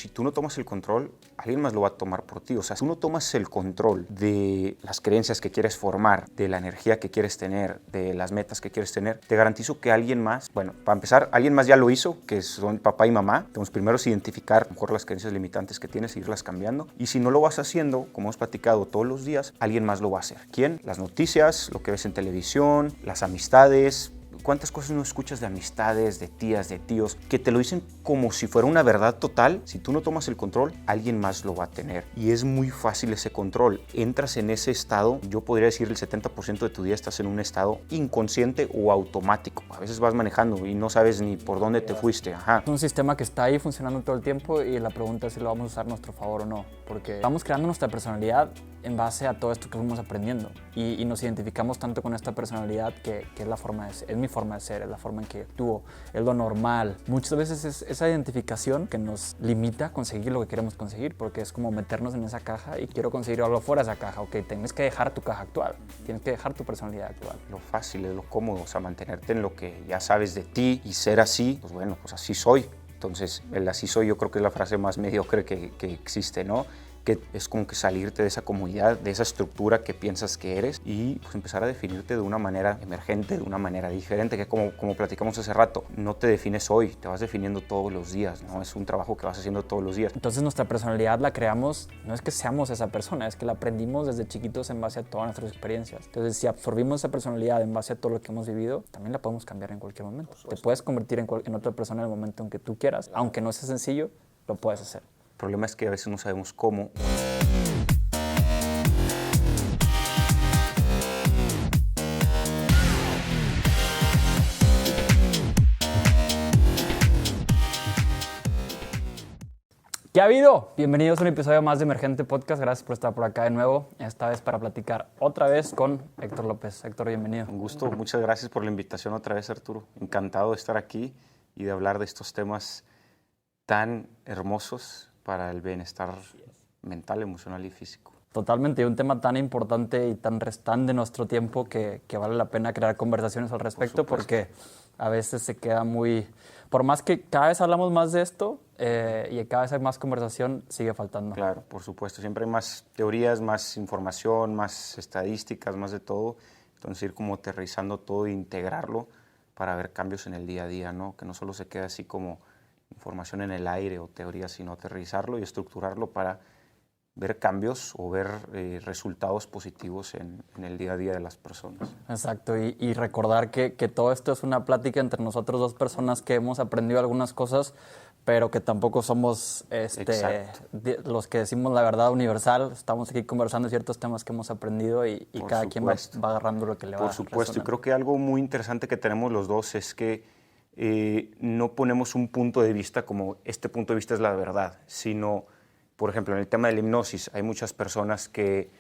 si tú no tomas el control, alguien más lo va a tomar por ti. O sea, si tú no tomas el control de las creencias que quieres formar, de la energía que quieres tener, de las metas que quieres tener, te garantizo que alguien más, bueno, para empezar, alguien más ya lo hizo, que son papá y mamá. Entonces, primero es identificar mejor las creencias limitantes que tienes e irlas cambiando. Y si no lo vas haciendo, como hemos platicado todos los días, alguien más lo va a hacer. ¿Quién? Las noticias, lo que ves en televisión, las amistades. ¿Cuántas cosas no escuchas de amistades, de tías, de tíos, que te lo dicen como si fuera una verdad total? Si tú no tomas el control, alguien más lo va a tener. Y es muy fácil ese control. Entras en ese estado, yo podría decir el 70% de tu día estás en un estado inconsciente o automático. A veces vas manejando y no sabes ni por dónde te fuiste. Ajá. Es un sistema que está ahí funcionando todo el tiempo y la pregunta es si lo vamos a usar a nuestro favor o no. Porque vamos creando nuestra personalidad en base a todo esto que fuimos aprendiendo. Y nos identificamos tanto con esta personalidad que es la forma de ser, es mi forma de ser, es la forma en que actúo, es lo normal. Muchas veces es esa identificación que nos limita a conseguir lo que queremos conseguir, porque es como meternos en esa caja y quiero conseguir algo fuera de esa caja. Ok, tienes que dejar tu caja actual, tienes que dejar tu personalidad actual. Lo fácil es lo cómodo, o sea, mantenerte en lo que ya sabes de ti y ser así, pues bueno, pues así soy. Entonces, el así soy yo creo que es la frase más mediocre que existe, ¿no? Que es como que salirte de esa comodidad, de esa estructura que piensas que eres y pues empezar a definirte de una manera emergente, de una manera diferente, que como platicamos hace rato, no te defines hoy, te vas definiendo todos los días, ¿no? Es un trabajo que vas haciendo todos los días. Entonces nuestra personalidad la creamos, no es que seamos esa persona, es que la aprendimos desde chiquitos en base a todas nuestras experiencias. Entonces si absorbimos esa personalidad en base a todo lo que hemos vivido, también la podemos cambiar en cualquier momento. Te puedes convertir en otra persona en el momento en que tú quieras, aunque no sea sencillo, lo puedes hacer. El problema es que a veces no sabemos cómo. ¿Qué ha habido? Bienvenidos a un episodio más de Emergente Podcast. Gracias por estar por acá de nuevo. Esta vez para platicar otra vez con Héctor López. Héctor, bienvenido. Un gusto. Muchas gracias por la invitación otra vez, Arturo. Encantado de estar aquí y de hablar de estos temas tan hermosos para el bienestar mental, emocional y físico. Totalmente, y un tema tan importante y tan restante de nuestro tiempo que vale la pena crear conversaciones al respecto, porque a veces se queda muy... Por más que cada vez hablamos más de esto y cada vez hay más conversación, sigue faltando. Claro, por supuesto. Siempre hay más teorías, más información, más estadísticas, más de todo. Entonces ir como aterrizando todo e integrarlo para ver cambios en el día a día, ¿no? Que no solo se quede así como información en el aire o teorías, sino aterrizarlo y estructurarlo para ver cambios o ver resultados positivos en el día a día de las personas. Exacto, y recordar que todo esto es una plática entre nosotros dos personas que hemos aprendido algunas cosas, pero que tampoco somos los que decimos la verdad universal. Estamos aquí conversando ciertos temas que hemos aprendido y cada quien va agarrando lo que le va. Por supuesto, y creo que algo muy interesante que tenemos los dos es que no ponemos un punto de vista como este punto de vista es la verdad, sino, por ejemplo, en el tema de la hipnosis, hay muchas personas que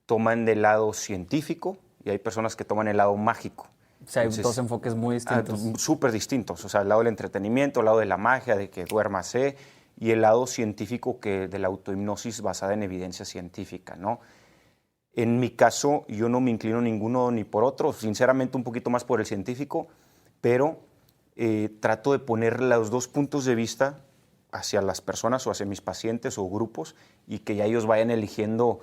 toman del lado científico y hay personas que toman el lado mágico. O sea, hay dos enfoques muy distintos. Súper distintos. O sea, el lado del entretenimiento, el lado de la magia, de que duérmase, y el lado científico de la autohipnosis basada en evidencia científica, ¿no? En mi caso, yo no me inclino ninguno ni por otro, sinceramente un poquito más por el científico, pero trato de poner los dos puntos de vista hacia las personas o hacia mis pacientes o grupos y que ya ellos vayan eligiendo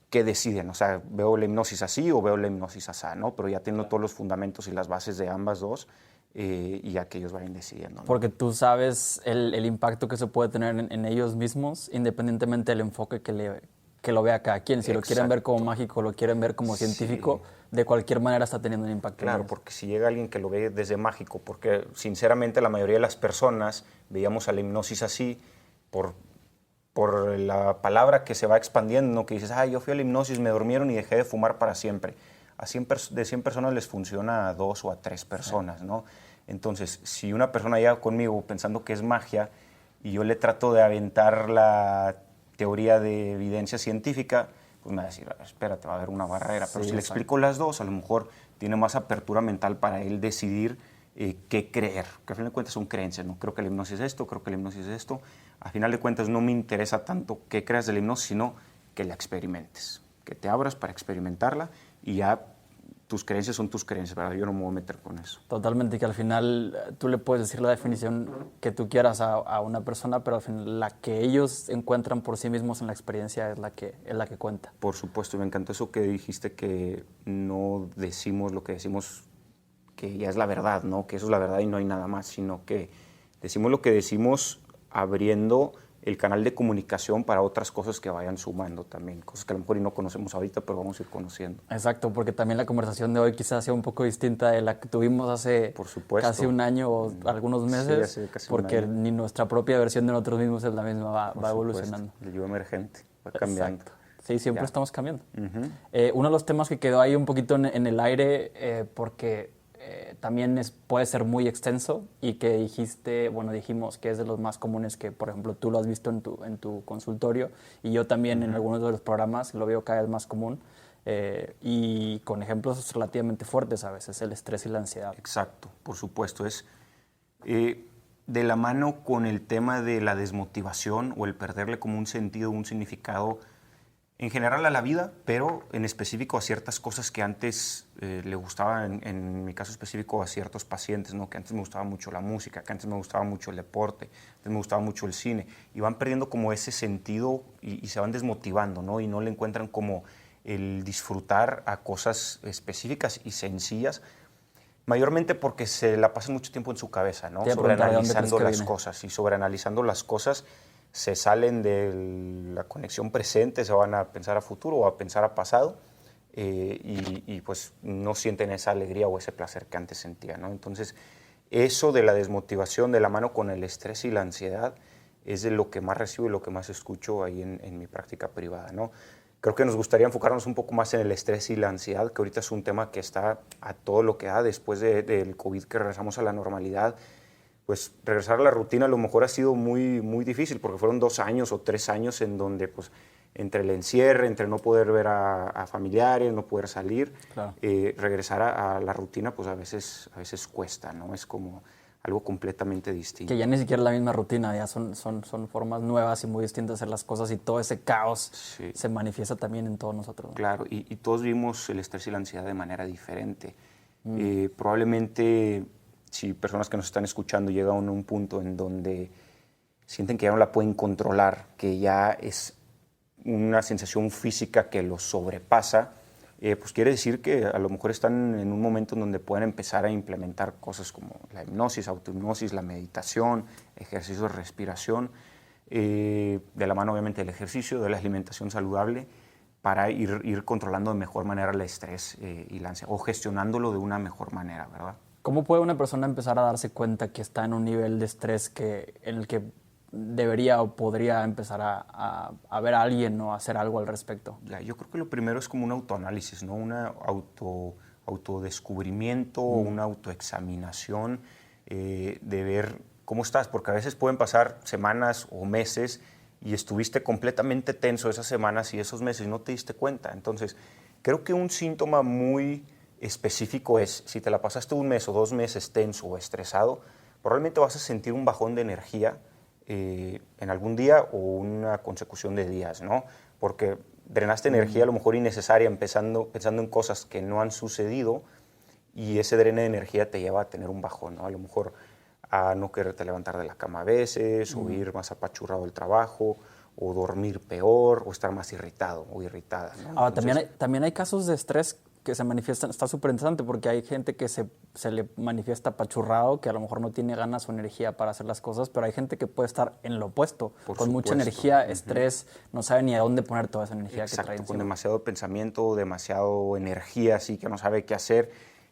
qué deciden. O sea, veo la hipnosis así o veo la hipnosis así, ¿no? Pero ya teniendo todos los fundamentos y las bases de ambas dos y ya que ellos vayan decidiendo, ¿no? Porque tú sabes el impacto que se puede tener en ellos mismos, independientemente del enfoque que lo vea cada quien. Si lo quieren ver como mágico, lo quieren ver como científico, de cualquier manera está teniendo un impacto. Claro, porque si llega alguien que lo ve desde mágico, porque sinceramente la mayoría de las personas veíamos a la hipnosis así por la palabra que se va expandiendo, ¿no? Que dices, yo fui a la hipnosis, me durmieron y dejé de fumar para siempre. De 100 personas les funciona a 2 o a 3 personas, ¿no? Entonces, si una persona llega conmigo pensando que es magia y yo le trato de aventar la teoría de evidencia científica, pues me va a decir, espérate, va a haber una barrera. Pero si le explico las dos, a lo mejor tiene más apertura mental para él decidir qué creer. Que al final de cuentas son creencias, ¿no? Creo que la hipnosis es esto, creo que la hipnosis es esto. Al final de cuentas no me interesa tanto qué creas de la hipnosis, sino que la experimentes. Que te abras para experimentarla y ya tus creencias son tus creencias, ¿verdad? Yo no me voy a meter con eso. Totalmente, que al final tú le puedes decir la definición que tú quieras a una persona, pero al final la que ellos encuentran por sí mismos en la experiencia es la que cuenta. Por supuesto, y me encantó eso que dijiste, que no decimos lo que decimos que ya es la verdad, ¿no? Que eso es la verdad y no hay nada más, sino que decimos lo que decimos abriendo el canal de comunicación para otras cosas que vayan sumando también, cosas que a lo mejor no conocemos ahorita, pero vamos a ir conociendo. Exacto, porque también la conversación de hoy quizás sea un poco distinta de la que tuvimos hace casi un año o algunos meses, sí, hace casi porque un año. ni nuestra propia versión de nosotros mismos es la misma, va evolucionando. El yo emergente va cambiando. Exacto. Sí, siempre estamos cambiando. Uh-huh. Uno de los temas que quedó ahí un poquito en el aire, porque también puede ser muy extenso y que dijimos que es de los más comunes, que por ejemplo tú lo has visto en tu consultorio y yo también en algunos de los programas lo veo cada vez más común, y con ejemplos relativamente fuertes a veces, el estrés y la ansiedad. Exacto, por supuesto. Es de la mano con el tema de la desmotivación o el perderle como un sentido, un significado en general a la vida, pero en específico a ciertas cosas que antes le gustaban, en mi caso específico a ciertos pacientes, ¿no? Que antes me gustaba mucho la música, que antes me gustaba mucho el deporte, antes me gustaba mucho el cine, y van perdiendo como ese sentido y se van desmotivando, ¿no? Y no le encuentran como el disfrutar a cosas específicas y sencillas, mayormente porque se la pasan mucho tiempo en su cabeza, ¿no? Sobreanalizando las cosas, y sobreanalizando las cosas se salen de la conexión presente, se van a pensar a futuro o a pensar a pasado, y pues no sienten esa alegría o ese placer que antes sentían, ¿no? Entonces, eso de la desmotivación de la mano con el estrés y la ansiedad es de lo que más recibo y lo que más escucho ahí en mi práctica privada, ¿no? Creo que nos gustaría enfocarnos un poco más en el estrés y la ansiedad, que ahorita es un tema que está a todo lo que da después del COVID, que regresamos a la normalidad. Pues regresar a la rutina a lo mejor ha sido muy, muy difícil, porque fueron 2 años o 3 años en donde pues entre el encierre, entre no poder ver a familiares, no poder salir, claro. Regresar a la rutina pues a veces cuesta, ¿no? Es como algo completamente distinto. Que ya ni siquiera es la misma rutina, ya son formas nuevas y muy distintas de hacer las cosas, y todo ese caos se manifiesta también en todos nosotros, ¿no? Claro, y todos vivimos el estrés y la ansiedad de manera diferente. Probablemente, si personas que nos están escuchando llegan a un punto en donde sienten que ya no la pueden controlar, que ya es una sensación física que los sobrepasa, pues quiere decir que a lo mejor están en un momento en donde pueden empezar a implementar cosas como la hipnosis, autohipnosis, la meditación, ejercicios de respiración, de la mano obviamente del ejercicio, de la alimentación saludable, para ir controlando de mejor manera el estrés y la ansiedad, o gestionándolo de una mejor manera, ¿verdad? ¿Cómo puede una persona empezar a darse cuenta que está en un nivel de estrés en el que debería o podría empezar a ver a alguien o hacer algo al respecto? Ya, yo creo que lo primero es como un autoanálisis, ¿no? Un autodescubrimiento, una autoexaminación, de ver cómo estás, porque a veces pueden pasar semanas o meses y estuviste completamente tenso esas semanas y esos meses y no te diste cuenta. Entonces, creo que un síntoma muy específico es, si te la pasaste 1 mes o 2 meses tenso o estresado, probablemente vas a sentir un bajón de energía en algún día o una consecución de días, ¿no? Porque drenaste energía a lo mejor innecesaria pensando en cosas que no han sucedido, y ese drene de energía te lleva a tener un bajón, ¿no? A lo mejor a no quererte levantar de la cama a veces, o ir más apachurrado del trabajo, o dormir peor, o estar más irritado o irritada, ¿no? Ahora, también hay casos de estrés que se manifiestan. Está súper interesante porque hay gente que se le manifiesta apachurrado, que a lo mejor no tiene ganas o energía para hacer las cosas, pero hay gente que puede estar en lo opuesto, con mucha energía, estrés, no sabe ni a dónde poner toda esa energía que trae encima. Con demasiado pensamiento, demasiado energía, así que no sabe qué hacer,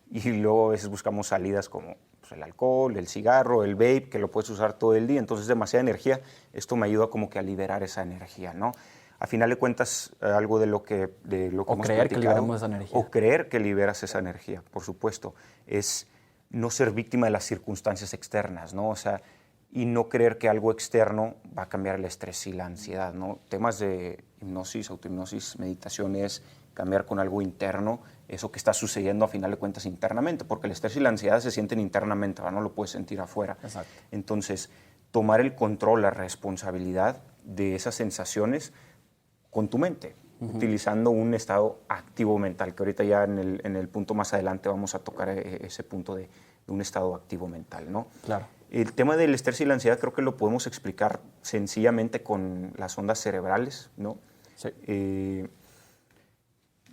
y luego a veces buscamos salidas como pues, el alcohol, el cigarro, el vape, que lo puedes usar todo el día, entonces demasiada energía. Esto me ayuda como que a liberar esa energía, ¿no? A final de cuentas, algo de lo que hemos creer que platicado, liberamos esa energía. o creer que liberas esa energía, por supuesto, es no ser víctima de las circunstancias externas, ¿no? O sea, y no creer que algo externo va a cambiar el estrés y la ansiedad, ¿no? Temas de hipnosis, autohipnosis, meditación es cambiar con algo interno eso que está sucediendo a final de cuentas internamente, porque el estrés y la ansiedad se sienten internamente, ¿verdad? No lo puedes sentir afuera. Exacto. Entonces, tomar el control, la responsabilidad de esas sensaciones con tu mente, utilizando un estado activo mental, que ahorita ya en el punto más adelante vamos a tocar ese punto de un estado activo mental, ¿no? Claro. El tema del estrés y la ansiedad creo que lo podemos explicar sencillamente con las ondas cerebrales, ¿no? Sí.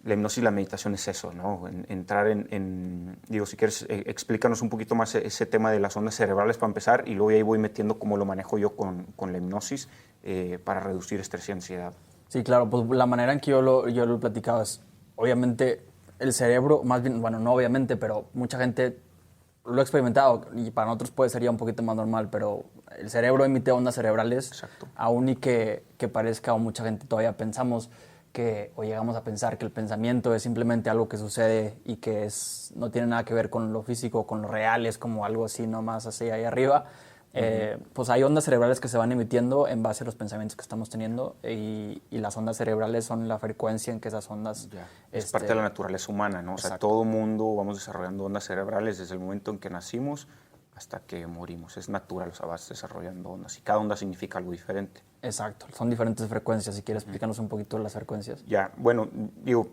La hipnosis y la meditación es eso, ¿no? Entrar digo, si quieres, explícanos un poquito más ese tema de las ondas cerebrales para empezar y luego ahí voy metiendo cómo lo manejo yo con la hipnosis para reducir estrés y ansiedad. Sí, claro, pues la manera en que yo lo he platicado es, obviamente, el cerebro, más bien, bueno, no obviamente, pero mucha gente lo ha experimentado y para nosotros puede ser ya un poquito más normal, pero el cerebro emite ondas cerebrales. Exacto. Aún y que parezca, o mucha gente todavía pensamos que, o llegamos a pensar que el pensamiento es simplemente algo que sucede y que no tiene nada que ver con lo físico, con lo real, es como algo así nomás así ahí arriba. Pues hay ondas cerebrales que se van emitiendo en base a los pensamientos que estamos teniendo y las ondas cerebrales son la frecuencia en que esas ondas... Es parte de la naturaleza humana, ¿no? O sea, todo mundo vamos desarrollando ondas cerebrales desde el momento en que nacimos hasta que morimos. Es natural, o sea, vas desarrollando ondas y cada onda significa algo diferente. Exacto, son diferentes frecuencias. Si quieres, explícanos un poquito las frecuencias. Ya, bueno, digo,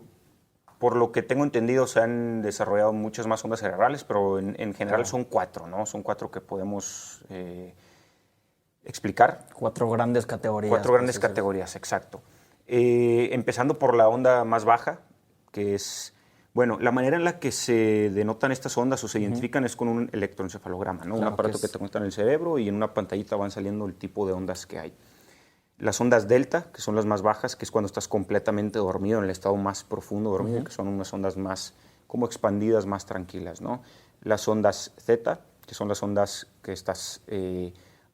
por lo que tengo entendido, se han desarrollado muchas más ondas cerebrales, pero en general son 4, ¿no? Son 4 que podemos explicar. 4 grandes categorías. 4 grandes categorías, exacto. Empezando por la onda más baja, que es, bueno, la manera en la que se denotan estas ondas o se identifican es con un electroencefalograma, ¿no? Claro, un aparato que te conecta en el cerebro y en una pantallita van saliendo el tipo de ondas que hay. Las ondas delta, que son las más bajas, que es cuando estás completamente dormido, en el estado más profundo dormido, que son unas ondas más como expandidas, más tranquilas, ¿no? Las ondas zeta, que son las ondas que estás,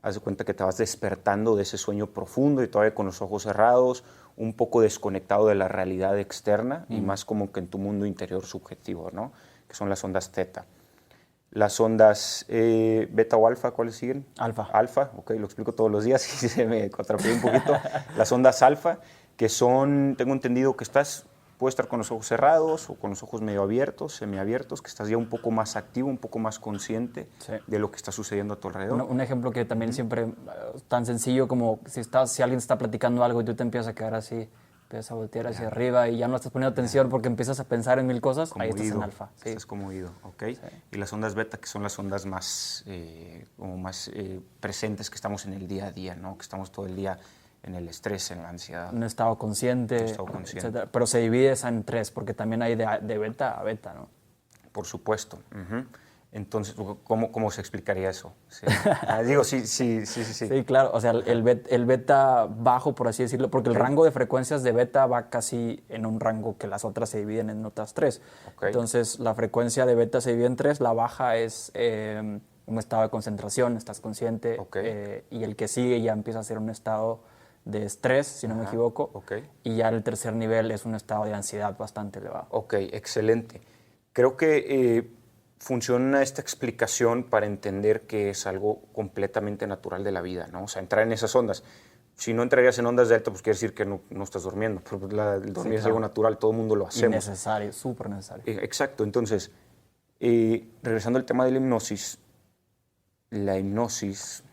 haz de cuenta que te vas despertando de ese sueño profundo y todavía con los ojos cerrados, un poco desconectado de la realidad externa y más como que en tu mundo interior subjetivo, ¿no? Que son las ondas zeta. Las ondas beta o alfa, ¿cuáles siguen? Alfa. Alfa, ok, lo explico todos los días y se me contrapié un poquito. Las ondas alfa, que son, tengo entendido que puedes estar con los ojos cerrados o con los ojos medio abiertos, semiabiertos, que estás ya un poco más activo, un poco más consciente de lo que está sucediendo a tu alrededor. Un ejemplo que también siempre, tan sencillo como si alguien está platicando algo y tú te empiezas a quedar así, empiezas a voltear hacia arriba y ya no estás poniendo atención porque empiezas a pensar en mil cosas, como ahí estás en alfa. Sí. Estás como oído, ¿ok? Sí. Y las ondas beta, que son las ondas más, como más presentes que estamos en el día a día, ¿no? Que estamos todo el día en el estrés, en la ansiedad. Un estado consciente, etcétera. Pero se divide esa en 3 porque también hay de beta a beta, ¿no? Por supuesto. Entonces, ¿cómo se explicaría eso? Sí. Digo, sí. Sí, claro. O sea, el beta bajo, por así decirlo, porque el rango de frecuencias de beta va casi en un rango que las otras se dividen en otras 3. Entonces, la frecuencia de beta se divide en 3. La baja es un estado de concentración, estás consciente. Y el que sigue ya empieza a ser un estado de estrés, si no me equivoco. Y ya el tercer nivel es un estado de ansiedad bastante elevado. Ok, excelente. Creo que funciona esta explicación para entender que es algo completamente natural de la vida, ¿no? O sea, entrar en esas ondas. Si no entrarías en ondas delta, pues quiere decir que no estás durmiendo. Pero el dormir es algo natural, todo el mundo lo hacemos. Y necesario, súper necesario. Exacto. Entonces, regresando al tema de la hipnosis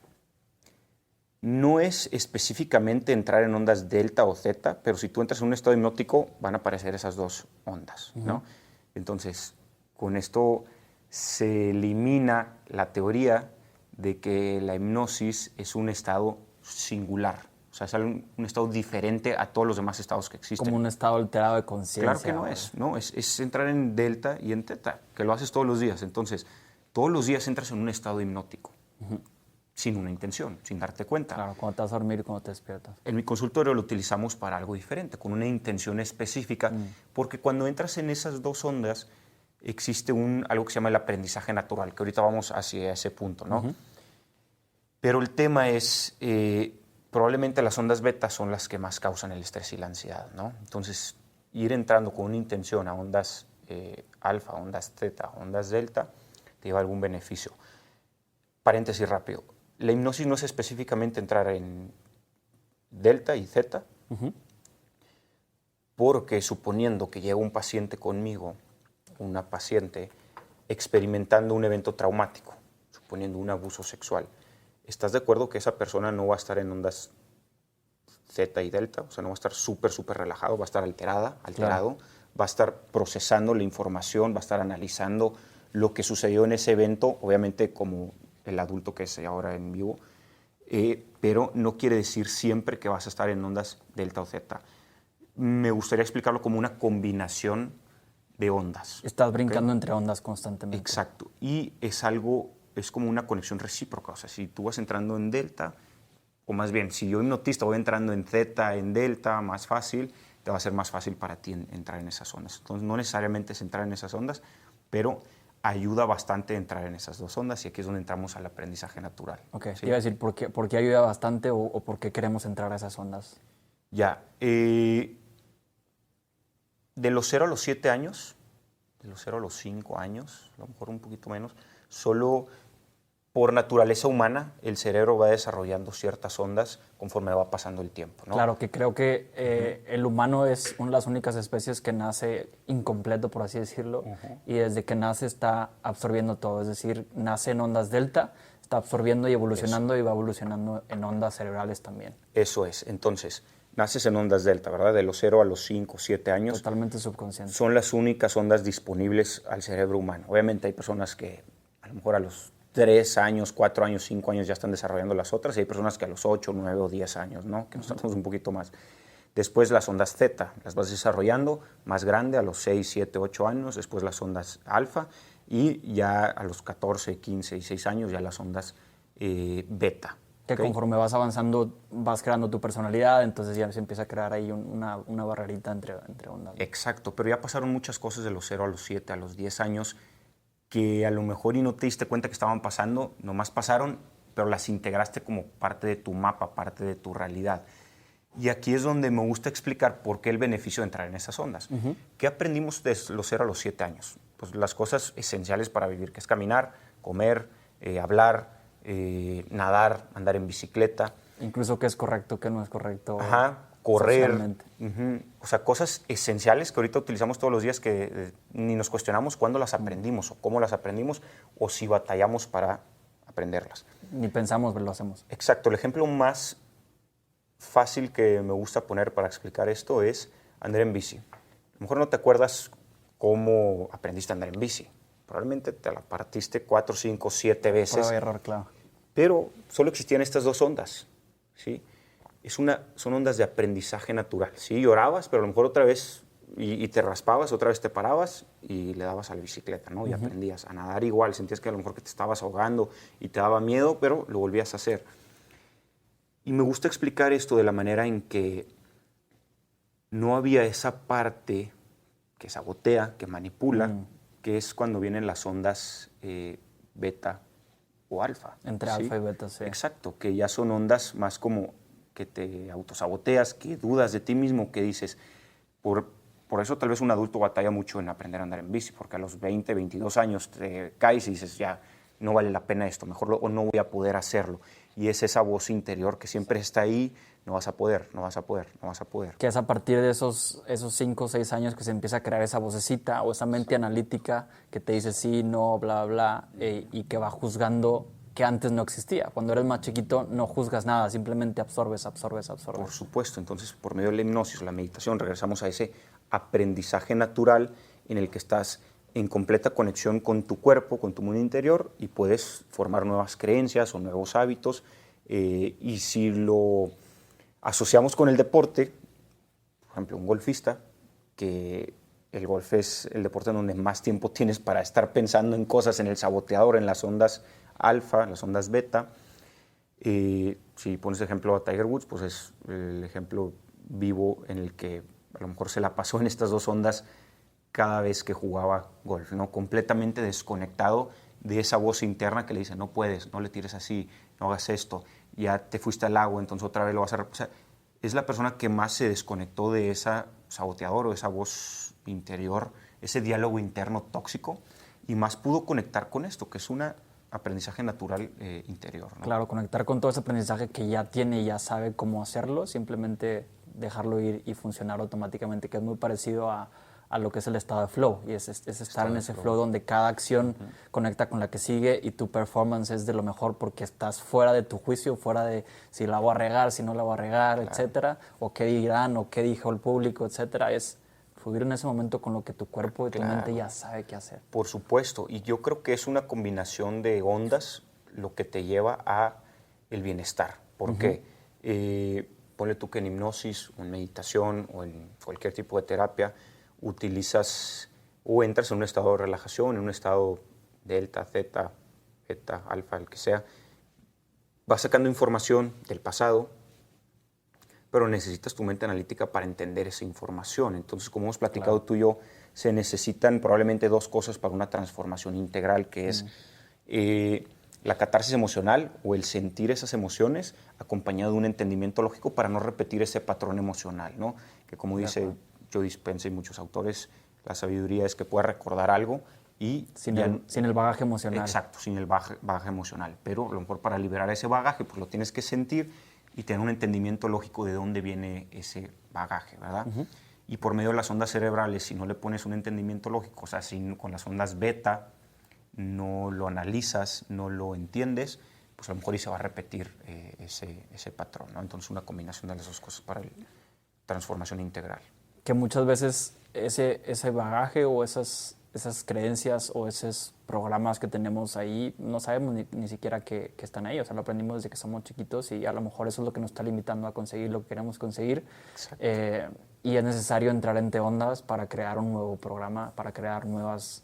no es específicamente entrar en ondas delta o zeta, pero si tú entras en un estado hipnótico van a aparecer esas dos ondas, ¿no? Entonces, con esto se elimina la teoría de que la hipnosis es un estado singular, o sea, es un estado diferente a todos los demás estados que existen. Como un estado alterado de conciencia. Claro que no es, ¿no? Es entrar en delta y en teta, que lo haces todos los días. Entonces, todos los días entras en un estado hipnótico, sin una intención, sin darte cuenta. Claro, cuando te vas a dormir y cuando te despiertas. En mi consultorio lo utilizamos para algo diferente, con una intención específica, porque cuando entras en esas dos ondas, existe algo que se llama el aprendizaje natural, que ahorita vamos hacia ese punto, ¿no? Pero el tema es, probablemente las ondas beta son las que más causan el estrés y la ansiedad, ¿no? Entonces, ir entrando con una intención a ondas alfa, ondas teta, ondas delta, te lleva algún beneficio. Paréntesis rápido. La hipnosis no es específicamente entrar en delta y zeta, porque suponiendo que llega un paciente conmigo, una paciente experimentando un evento traumático, suponiendo un abuso sexual, ¿estás de acuerdo que esa persona no va a estar en ondas theta y delta, o sea, no va a estar súper relajado, va a estar alterado, Claro. va a estar procesando la información, va a estar analizando lo que sucedió en ese evento, obviamente como el adulto que es ahora en vivo, pero no quiere decir siempre que vas a estar en ondas delta o theta. Me gustaría explicarlo como una combinación de ondas. Estás brincando entre ondas constantemente. Exacto. Y es algo, es como una conexión recíproca. O sea, si tú vas entrando en delta, o más bien, si yo hipnotista voy entrando en theta, en delta, más fácil, te va a ser más fácil para ti entrar en esas ondas. Entonces, no necesariamente es entrar en esas ondas, pero ayuda bastante a entrar en esas dos ondas y aquí es donde entramos al aprendizaje natural. Ok, ¿sí? iba a decir, por qué ayuda bastante o por qué queremos entrar a esas ondas? Ya. De los 0 a los 7 años, de los 0 a los 5 años, a lo mejor un poquito menos, solo por naturaleza humana el cerebro va desarrollando ciertas ondas conforme va pasando el tiempo, ¿no? Claro, que creo que el humano es una de las únicas especies que nace incompleto, por así decirlo, y desde que nace está absorbiendo todo, es decir, nace en ondas delta, está absorbiendo y evolucionando y va evolucionando en ondas cerebrales también. Eso es. Entonces, naces en ondas delta, ¿verdad? De los 0 a los 5, 7 años. Totalmente subconsciente. Son las únicas ondas disponibles al cerebro humano. Obviamente hay personas que a lo mejor a los 3 años, 4 años, 5 años ya están desarrollando las otras y hay personas que a los 8, 9 o 10 años, ¿no? Que nos tardamos un poquito más. Después las ondas theta, las vas desarrollando más grande a los 6, 7, 8 años, después las ondas alfa y ya a los 14, 15 y 6 años ya las ondas beta. Que ¿okay? conforme vas avanzando vas creando tu personalidad, entonces ya se empieza a crear ahí una barrerita entre ondas. Exacto, pero ya pasaron muchas cosas de los 0 a los 7, a los 10 años que a lo mejor y no te diste cuenta que estaban pasando, nomás pasaron, pero las integraste como parte de tu mapa, parte de tu realidad. Y aquí es donde me gusta explicar por qué el beneficio de entrar en esas ondas. ¿Qué aprendimos de los 0 a los 7 años? Pues las cosas esenciales para vivir, que es caminar, comer, hablar, nadar, andar en bicicleta. Incluso qué es correcto, qué no es correcto. Ajá, correr. Socialmente. O sea, cosas esenciales que ahorita utilizamos todos los días que ni nos cuestionamos cuándo las aprendimos o cómo las aprendimos o si batallamos para aprenderlas. Ni pensamos, pero lo hacemos. Exacto, el ejemplo más fácil que me gusta poner para explicar esto es andar en bici. A lo mejor no te acuerdas cómo aprendiste a andar en bici. Probablemente te la partiste 4, 5, 7 veces. Prueba y error, claro. Pero solo existían estas dos ondas, ¿sí? Son ondas de aprendizaje natural. Sí, llorabas, pero a lo mejor otra vez y te raspabas, otra vez te parabas y le dabas a la bicicleta, ¿no? Y aprendías a nadar igual, sentías que a lo mejor que te estabas ahogando y te daba miedo, pero lo volvías a hacer. Y me gusta explicar esto de la manera en que no había esa parte que sabotea, que manipula, que es cuando vienen las ondas beta o alfa. Entre ¿sí? alfa y beta, sí. Exacto, que ya son ondas más como que te autosaboteas, que dudas de ti mismo, que dices, por eso tal vez un adulto batalla mucho en aprender a andar en bici, porque a los 20, 22 años te caes y dices, ya, no vale la pena esto, mejor o no voy a poder hacerlo. Y es esa voz interior que siempre está ahí, no vas a poder, no vas a poder, no vas a poder. Que es a partir de esos 5 o 6 años que se empieza a crear esa vocecita o esa mente analítica que te dice sí, no, bla, bla, y que va juzgando que antes no existía. Cuando eres más chiquito no juzgas nada, simplemente absorbes. Por supuesto, entonces por medio de la hipnosis o la meditación regresamos a ese aprendizaje natural en el que estás en completa conexión con tu cuerpo, con tu mundo interior y puedes formar nuevas creencias o nuevos hábitos. Y si lo asociamos con el deporte, por ejemplo, un golfista, que el golf es el deporte en donde más tiempo tienes para estar pensando en cosas, en el saboteador, en las ondas alfa, en las ondas beta. Si pones de ejemplo a Tiger Woods, pues es el ejemplo vivo en el que a lo mejor se la pasó en estas dos ondas cada vez que jugaba golf, ¿no? Completamente desconectado de esa voz interna que le dice, no puedes, no le tires así, no hagas esto, ya te fuiste al agua, entonces otra vez lo vas a... O sea, es la persona que más se desconectó de esa saboteador o esa voz interior, ese diálogo interno tóxico, y más pudo conectar con esto, que es un aprendizaje natural interior, ¿no? Claro, conectar con todo ese aprendizaje que ya tiene y ya sabe cómo hacerlo, simplemente dejarlo ir y funcionar automáticamente, que es muy parecido a a lo que es el estado de flow. Y es estar en ese flow donde cada acción conecta con la que sigue y tu performance es de lo mejor porque estás fuera de tu juicio, fuera de si la voy a regar, si no la voy a regar, etcétera, o qué dirán, o qué dijo el público, etcétera. Es fluir en ese momento con lo que tu cuerpo y tu mente ya sabe qué hacer. Por supuesto, y yo creo que es una combinación de ondas lo que te lleva a el bienestar. ¿Por qué? Ponle tú que en hipnosis o en meditación o en cualquier tipo de terapia utilizas o entras en un estado de relajación, en un estado delta, zeta, beta, alfa, el que sea. Vas sacando información del pasado, pero necesitas tu mente analítica para entender esa información. Entonces, como hemos platicado tú y yo, se necesitan probablemente dos cosas para una transformación integral, que es la catarsis emocional o el sentir esas emociones acompañado de un entendimiento lógico para no repetir ese patrón emocional, ¿no? Que como dice Joe Dispenza y muchos autores, la sabiduría es que puedas recordar algo y... Sin el bagaje emocional. Exacto, sin el bagaje emocional. Pero a lo mejor para liberar ese bagaje, pues lo tienes que sentir y tener un entendimiento lógico de dónde viene ese bagaje, ¿verdad? Y por medio de las ondas cerebrales, si no le pones un entendimiento lógico, o sea, si con las ondas beta no lo analizas, no lo entiendes, pues a lo mejor y se va a repetir ese patrón, ¿no? Entonces una combinación de las dos cosas para la transformación integral. Que muchas veces ese bagaje o esas creencias o esos programas que tenemos ahí, no sabemos ni siquiera que están ahí. O sea, lo aprendimos desde que somos chiquitos y a lo mejor eso es lo que nos está limitando a conseguir lo que queremos conseguir. Y es necesario entrar entre ondas para crear un nuevo programa, para crear nuevas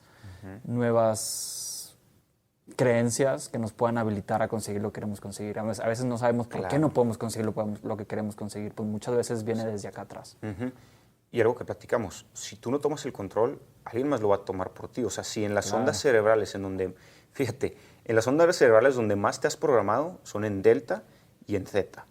creencias que nos puedan habilitar a conseguir lo que queremos conseguir. A veces no sabemos por qué no podemos conseguir lo que queremos conseguir, pues muchas veces viene desde acá atrás. Y algo que platicamos, si tú no tomas el control, alguien más lo va a tomar por ti. O sea, si en las ondas cerebrales en donde, fíjate, en las ondas cerebrales donde más te has programado son en delta y en zeta.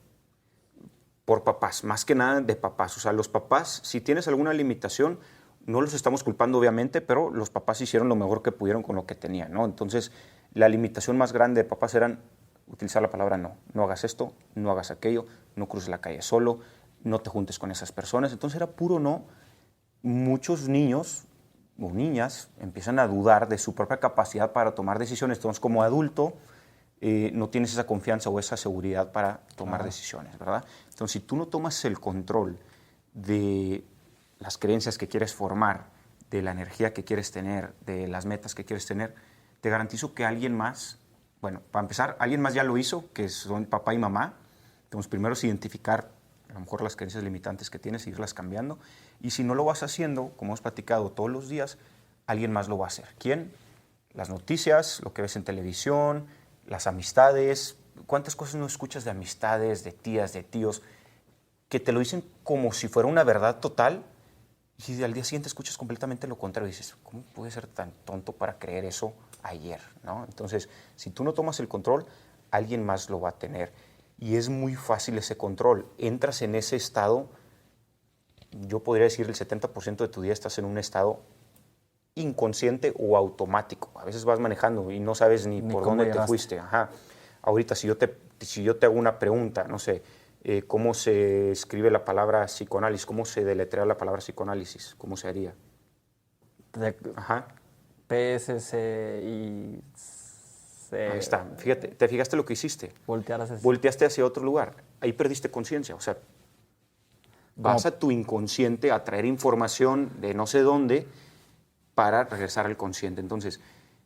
Por papás, más que nada de papás. O sea, los papás, si tienes alguna limitación, no los estamos culpando obviamente, pero los papás hicieron lo mejor que pudieron con lo que tenían, ¿no? Entonces, la limitación más grande de papás eran utilizar la palabra no. No hagas esto, no hagas aquello, no cruces la calle solo, no te juntes con esas personas. Entonces era puro no. Muchos niños o niñas empiezan a dudar de su propia capacidad para tomar decisiones. Entonces, como adulto, no tienes esa confianza o esa seguridad para tomar decisiones, ¿verdad? Entonces, si tú no tomas el control de las creencias que quieres formar, de la energía que quieres tener, de las metas que quieres tener, te garantizo que alguien más, bueno, para empezar, alguien más ya lo hizo, que son papá y mamá. Entonces, primero es identificar a lo mejor las creencias limitantes que tienes e irlas cambiando. Y si no lo vas haciendo, como hemos platicado todos los días, alguien más lo va a hacer. ¿Quién? Las noticias, lo que ves en televisión, las amistades. ¿Cuántas cosas no escuchas de amistades, de tías, de tíos, que te lo dicen como si fuera una verdad total? Y al día siguiente escuchas completamente lo contrario y dices, ¿cómo puede ser tan tonto para creer eso ayer, ¿no? Entonces, si tú no tomas el control, alguien más lo va a tener. Y es muy fácil ese control. Entras en ese estado, yo podría decir el 70% de tu día estás en un estado inconsciente o automático. A veces vas manejando y no sabes ni por dónde te fuiste. Ahorita, si yo te hago una pregunta, no sé, ¿cómo se escribe la palabra psicoanálisis? ¿Cómo se deletrea la palabra psicoanálisis? ¿Cómo se haría? PSCI. Ahí está. Fíjate, ¿te fijaste lo que hiciste? Volteaste hacia otro lugar. Ahí perdiste conciencia. O sea, vas a tu inconsciente a traer información de no sé dónde para regresar al consciente. Entonces,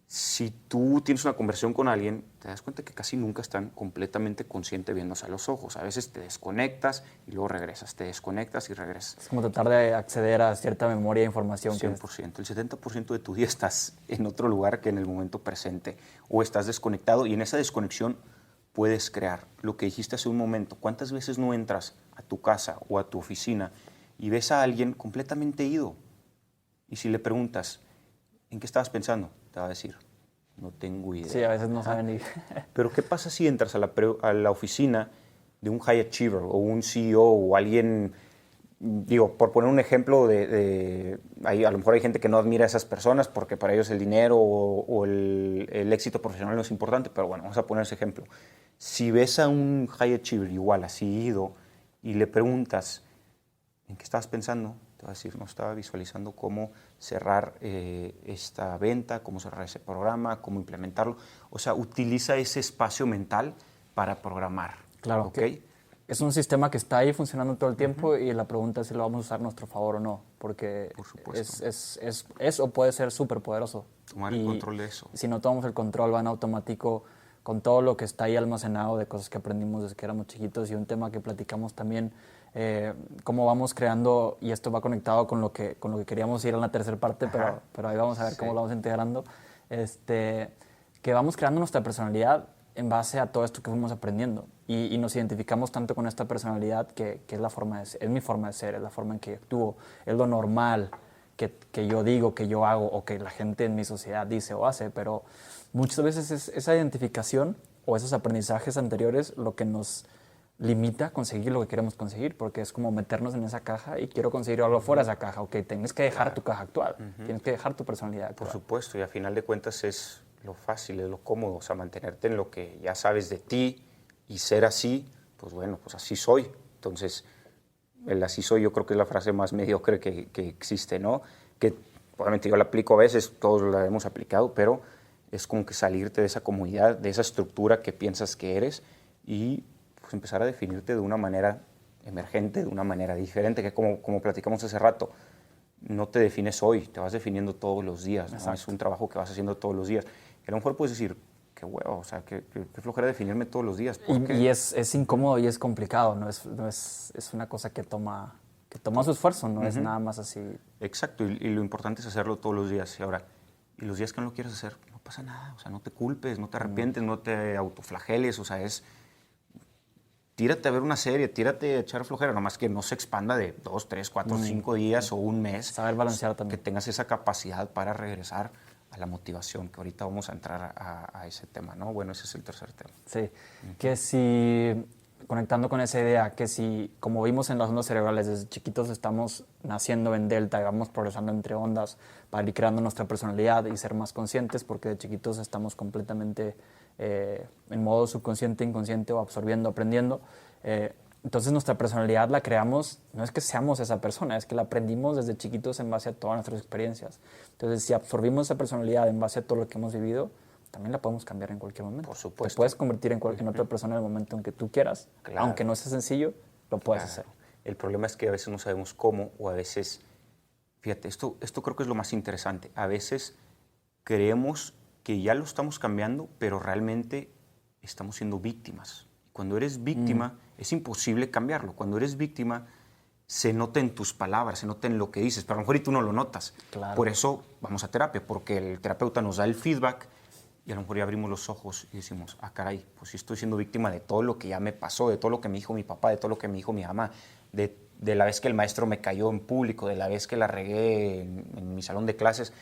si tú tienes una conversación con alguien, te das cuenta que casi nunca están completamente conscientes viéndose a los ojos. A veces te desconectas y luego regresas. Te desconectas y regresas. Es como tratar de acceder a cierta memoria e información. 100%. El 70% de tu día estás en otro lugar que en el momento presente. O estás desconectado y en esa desconexión puedes crear. Lo que dijiste hace un momento, ¿cuántas veces no entras a tu casa o a tu oficina y ves a alguien completamente ido? Y si le preguntas, ¿en qué estabas pensando? Te va a decir, no tengo idea. Sí, a veces no saben ni... Pero ¿qué pasa si entras a la oficina de un high achiever o un CEO o alguien, digo, por poner un ejemplo a lo mejor hay gente que no admira a esas personas porque para ellos el dinero o el éxito profesional no es importante, pero bueno, vamos a poner ese ejemplo. Si ves a un high achiever igual, así ido, y le preguntas, ¿en qué estabas pensando? Te va a decir, no estaba visualizando cómo cerrar esta venta, cómo cerrar ese programa, cómo implementarlo. O sea, utiliza ese espacio mental para programar. Claro, ¿Ok? es un sistema que está ahí funcionando todo el tiempo y la pregunta es si lo vamos a usar a nuestro favor o no, porque Por supuesto. es o puede ser súper poderoso. Tomar el control de eso. Si no tomamos el control, va en automático con todo lo que está ahí almacenado de cosas que aprendimos desde que éramos chiquitos. Y un tema que platicamos también, cómo vamos creando, y esto va conectado con lo que queríamos ir en la tercera parte, pero ahí vamos a ver cómo lo vamos integrando, que vamos creando nuestra personalidad en base a todo esto que fuimos aprendiendo y nos identificamos tanto con esta personalidad que es la forma de ser, es mi forma de ser, es la forma en que actúo, es lo normal que yo digo, que yo hago o que la gente en mi sociedad dice o hace, pero muchas veces es esa identificación o esos aprendizajes anteriores lo que nos limita a conseguir lo que queremos conseguir, porque es como meternos en esa caja y quiero conseguir algo fuera de esa caja. Ok, tienes que dejar tu caja actual, tienes que dejar tu personalidad actual. Por supuesto, y a final de cuentas es lo fácil, es lo cómodo, o sea, mantenerte en lo que ya sabes de ti y ser así, pues bueno, pues así soy. Entonces, el así soy yo creo que es la frase más mediocre que existe, ¿no? Que obviamente yo la aplico a veces, todos la hemos aplicado, pero es como que salirte de esa comodidad, de esa estructura que piensas que eres y pues empezar a definirte de una manera emergente, de una manera diferente, que como platicamos hace rato, no te defines hoy, te vas definiendo todos los días, ¿no? Es un trabajo que vas haciendo todos los días. Y a lo mejor puedes decir, qué huevo, o sea, qué flojera definirme todos los días. Y es incómodo y es complicado, no es una cosa que toma su esfuerzo, no es nada más así. Exacto, y lo importante es hacerlo todos los días. Y ahora, y los días que no lo quieres hacer, no pasa nada, o sea, no te culpes, no te arrepientes, no te autoflageles, o sea, tírate a ver una serie, tírate a echar flojera, nomás que no se expanda de 2, 3, 4, 5 días o un mes. Saber balancear también. Que tengas esa capacidad para regresar a la motivación, que ahorita vamos a entrar a ese tema, ¿no? Bueno, ese es el tercer tema. Sí, que si, conectando con esa idea, que si, como vimos en las ondas cerebrales, desde chiquitos estamos naciendo en delta y vamos progresando entre ondas para ir creando nuestra personalidad y ser más conscientes, porque de chiquitos estamos completamente en modo subconsciente, inconsciente o absorbiendo, aprendiendo. Entonces nuestra personalidad la creamos, no es que seamos esa persona, es que la aprendimos desde chiquitos en base a todas nuestras experiencias. Entonces si absorbimos esa personalidad en base a todo lo que hemos vivido, también la podemos cambiar en cualquier momento. Por supuesto. Te puedes convertir en otra persona en el momento en que tú quieras. Claro. Aunque no sea sencillo, lo puedes hacer. El problema es que a veces no sabemos cómo o a veces, fíjate, esto creo que es lo más interesante, a veces creemos que ya lo estamos cambiando, pero realmente estamos siendo víctimas. Cuando eres víctima, es imposible cambiarlo. Cuando eres víctima, se nota en tus palabras, se nota en lo que dices, pero a lo mejor y tú no lo notas. Claro. Por eso vamos a terapia, porque el terapeuta nos da el feedback y a lo mejor ya abrimos los ojos y decimos, ah, caray, pues sí estoy siendo víctima de todo lo que ya me pasó, de todo lo que me dijo mi papá, de todo lo que me dijo mi mamá, de la vez que el maestro me cayó en público, de la vez que la regué en mi salón de clases,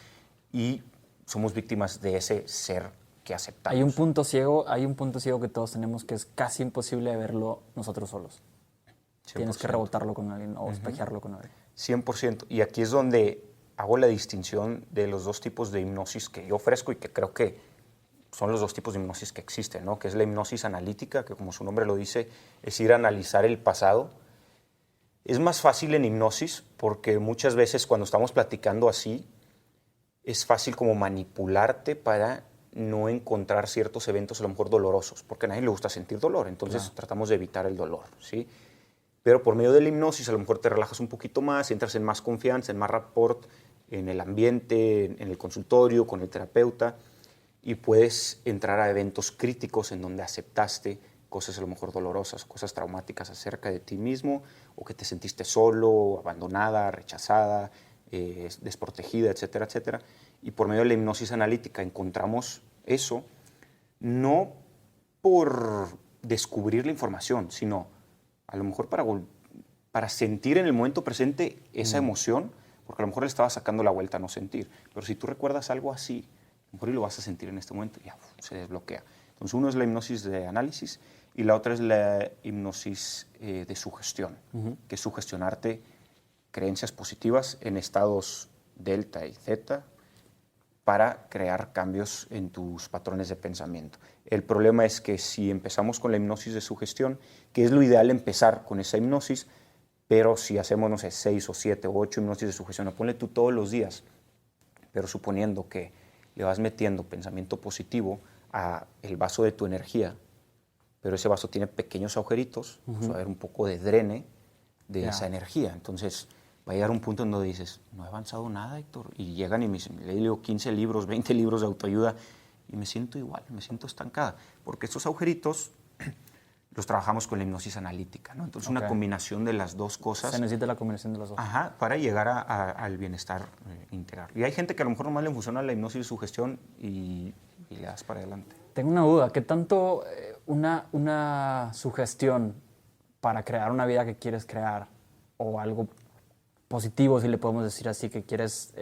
y somos víctimas de ese ser que aceptamos. Hay un punto ciego que todos tenemos que es casi imposible verlo nosotros solos. 100%. Tienes que rebotarlo con alguien o espejearlo con alguien. 100%. Y aquí es donde hago la distinción de los dos tipos de hipnosis que yo ofrezco y que creo que son los dos tipos de hipnosis que existen, ¿no? Que es la hipnosis analítica, que como su nombre lo dice, es ir a analizar el pasado. Es más fácil en hipnosis porque muchas veces cuando estamos platicando así, es fácil como manipularte para no encontrar ciertos eventos a lo mejor dolorosos, porque a nadie le gusta sentir dolor, entonces tratamos de evitar el dolor, ¿sí? Pero por medio de la hipnosis a lo mejor te relajas un poquito más, entras en más confianza, en más rapport, en el ambiente, en el consultorio, con el terapeuta, y puedes entrar a eventos críticos en donde aceptaste cosas a lo mejor dolorosas, cosas traumáticas acerca de ti mismo, o que te sentiste solo, abandonada, rechazada, desprotegida, etcétera, etcétera. Y por medio de la hipnosis analítica encontramos eso, no por descubrir la información, sino a lo mejor para sentir en el momento presente esa emoción, porque a lo mejor le estaba sacando la vuelta a no sentir. Pero si tú recuerdas algo así, a lo mejor lo vas a sentir en este momento y ya se desbloquea. Entonces uno es la hipnosis de análisis y la otra es la hipnosis de sugestión, que es sugestionarte creencias positivas en estados delta y zeta para crear cambios en tus patrones de pensamiento. El problema es que si empezamos con la hipnosis de sugestión, que es lo ideal empezar con esa hipnosis, Pero si hacemos, no sé, 6 o 7 o 8 hipnosis de sugestión, ponle tú todos los días, pero suponiendo que le vas metiendo pensamiento positivo a el vaso de tu energía, pero ese vaso tiene pequeños agujeritos, pues va a haber un poco de drene de esa energía. Entonces va a llegar un punto en donde dices, no he avanzado nada, Héctor. Y llegan y me dicen, le leo 15 libros, 20 libros de autoayuda y me siento igual, me siento estancada. Porque estos agujeritos los trabajamos con la hipnosis analítica, ¿no? Entonces una combinación de las dos cosas. Se necesita la combinación de las dos. Ajá, para llegar al bienestar integral. Y hay gente que a lo mejor nomás le funciona la hipnosis de sugestión y le das para adelante. Tengo una duda, ¿qué tanto una sugestión para crear una vida que quieres crear o algo positivo, si le podemos decir así, que quieres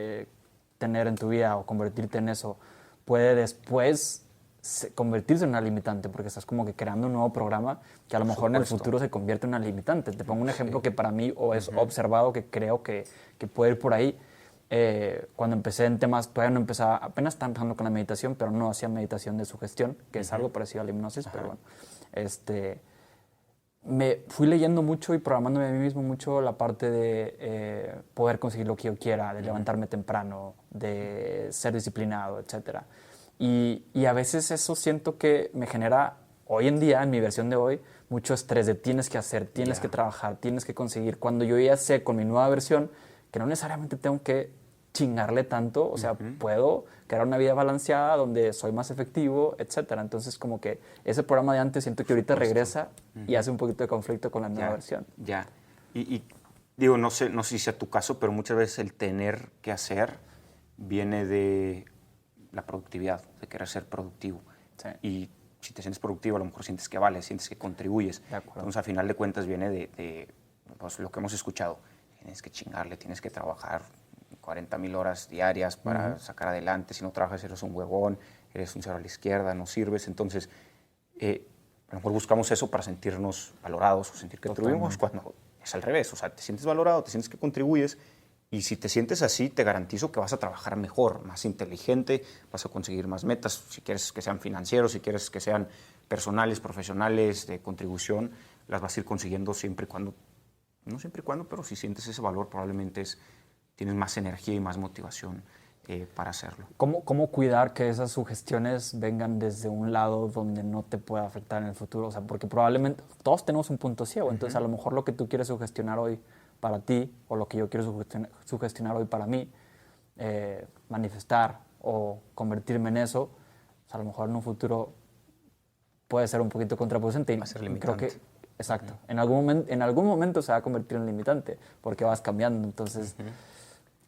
tener en tu vida o convertirte en eso, puede después convertirse en una limitante? Porque estás como que creando un nuevo programa que a lo mejor en el futuro se convierte en una limitante. Te pongo un ejemplo que para mí es observado, que creo que puede ir por ahí. Cuando empecé en temas, todavía no empezaba, apenas estaba empezando con la meditación, pero no hacía meditación de sugestión, que es algo parecido a la hipnosis, pero bueno. Me fui leyendo mucho y programándome a mí mismo mucho la parte de poder conseguir lo que yo quiera, de levantarme temprano, de ser disciplinado, etc. Y a veces eso siento que me genera, hoy en día, en mi versión de hoy, mucho estrés de tienes que hacer, tienes que trabajar, tienes que conseguir. Cuando yo ya sé con mi nueva versión que no necesariamente tengo que chingarle tanto, o sea, puedo crear una vida balanceada donde soy más efectivo, etcétera. Entonces, como que ese programa de antes siento que ahorita regresa y hace un poquito de conflicto con la nueva versión. Ya. Y digo, no sé si sea tu caso, pero muchas veces el tener que hacer viene de la productividad, de querer ser productivo. Sí. Y si te sientes productivo, a lo mejor sientes que vales, sientes que contribuyes. De acuerdo. Entonces, a final de cuentas, viene de pues, lo que hemos escuchado. Tienes que chingarle, tienes que trabajar 40,000 horas diarias para sacar adelante. Si no trabajas, eres un huevón, eres un cero a la izquierda, no sirves. Entonces, a lo mejor buscamos eso para sentirnos valorados o sentir que contribuimos, cuando es al revés. O sea, te sientes valorado, te sientes que contribuyes, y si te sientes así, te garantizo que vas a trabajar mejor, más inteligente, vas a conseguir más metas, si quieres que sean financieros, si quieres que sean personales, profesionales, de contribución, las vas a ir consiguiendo siempre y cuando, no siempre y cuando, pero si sientes ese valor, probablemente tienes más energía y más motivación para hacerlo. ¿Cómo cuidar que esas sugestiones vengan desde un lado donde no te pueda afectar en el futuro? O sea, porque probablemente todos tenemos un punto ciego, entonces a lo mejor lo que tú quieres sugestionar hoy para ti o lo que yo quiero sugestionar hoy para mí, manifestar o convertirme en eso, o sea, a lo mejor en un futuro puede ser un poquito contraproducente. Va a ser limitante. Creo que, exacto. En algún momento se va a convertir en limitante porque vas cambiando. Entonces,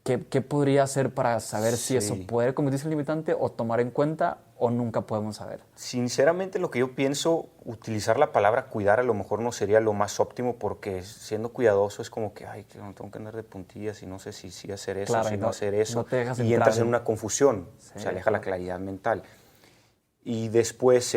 ¿qué podría hacer para saber si eso puede convertirse en limitante o tomar en cuenta o nunca podemos saber? Sinceramente, lo que yo pienso, utilizar la palabra cuidar a lo mejor no sería lo más óptimo, porque siendo cuidadoso es como que, ay, que no tengo que andar de puntillas y no sé si hacer eso, claro, si no hacer eso. No te dejas y entras en una confusión, se aleja la claridad mental. Y después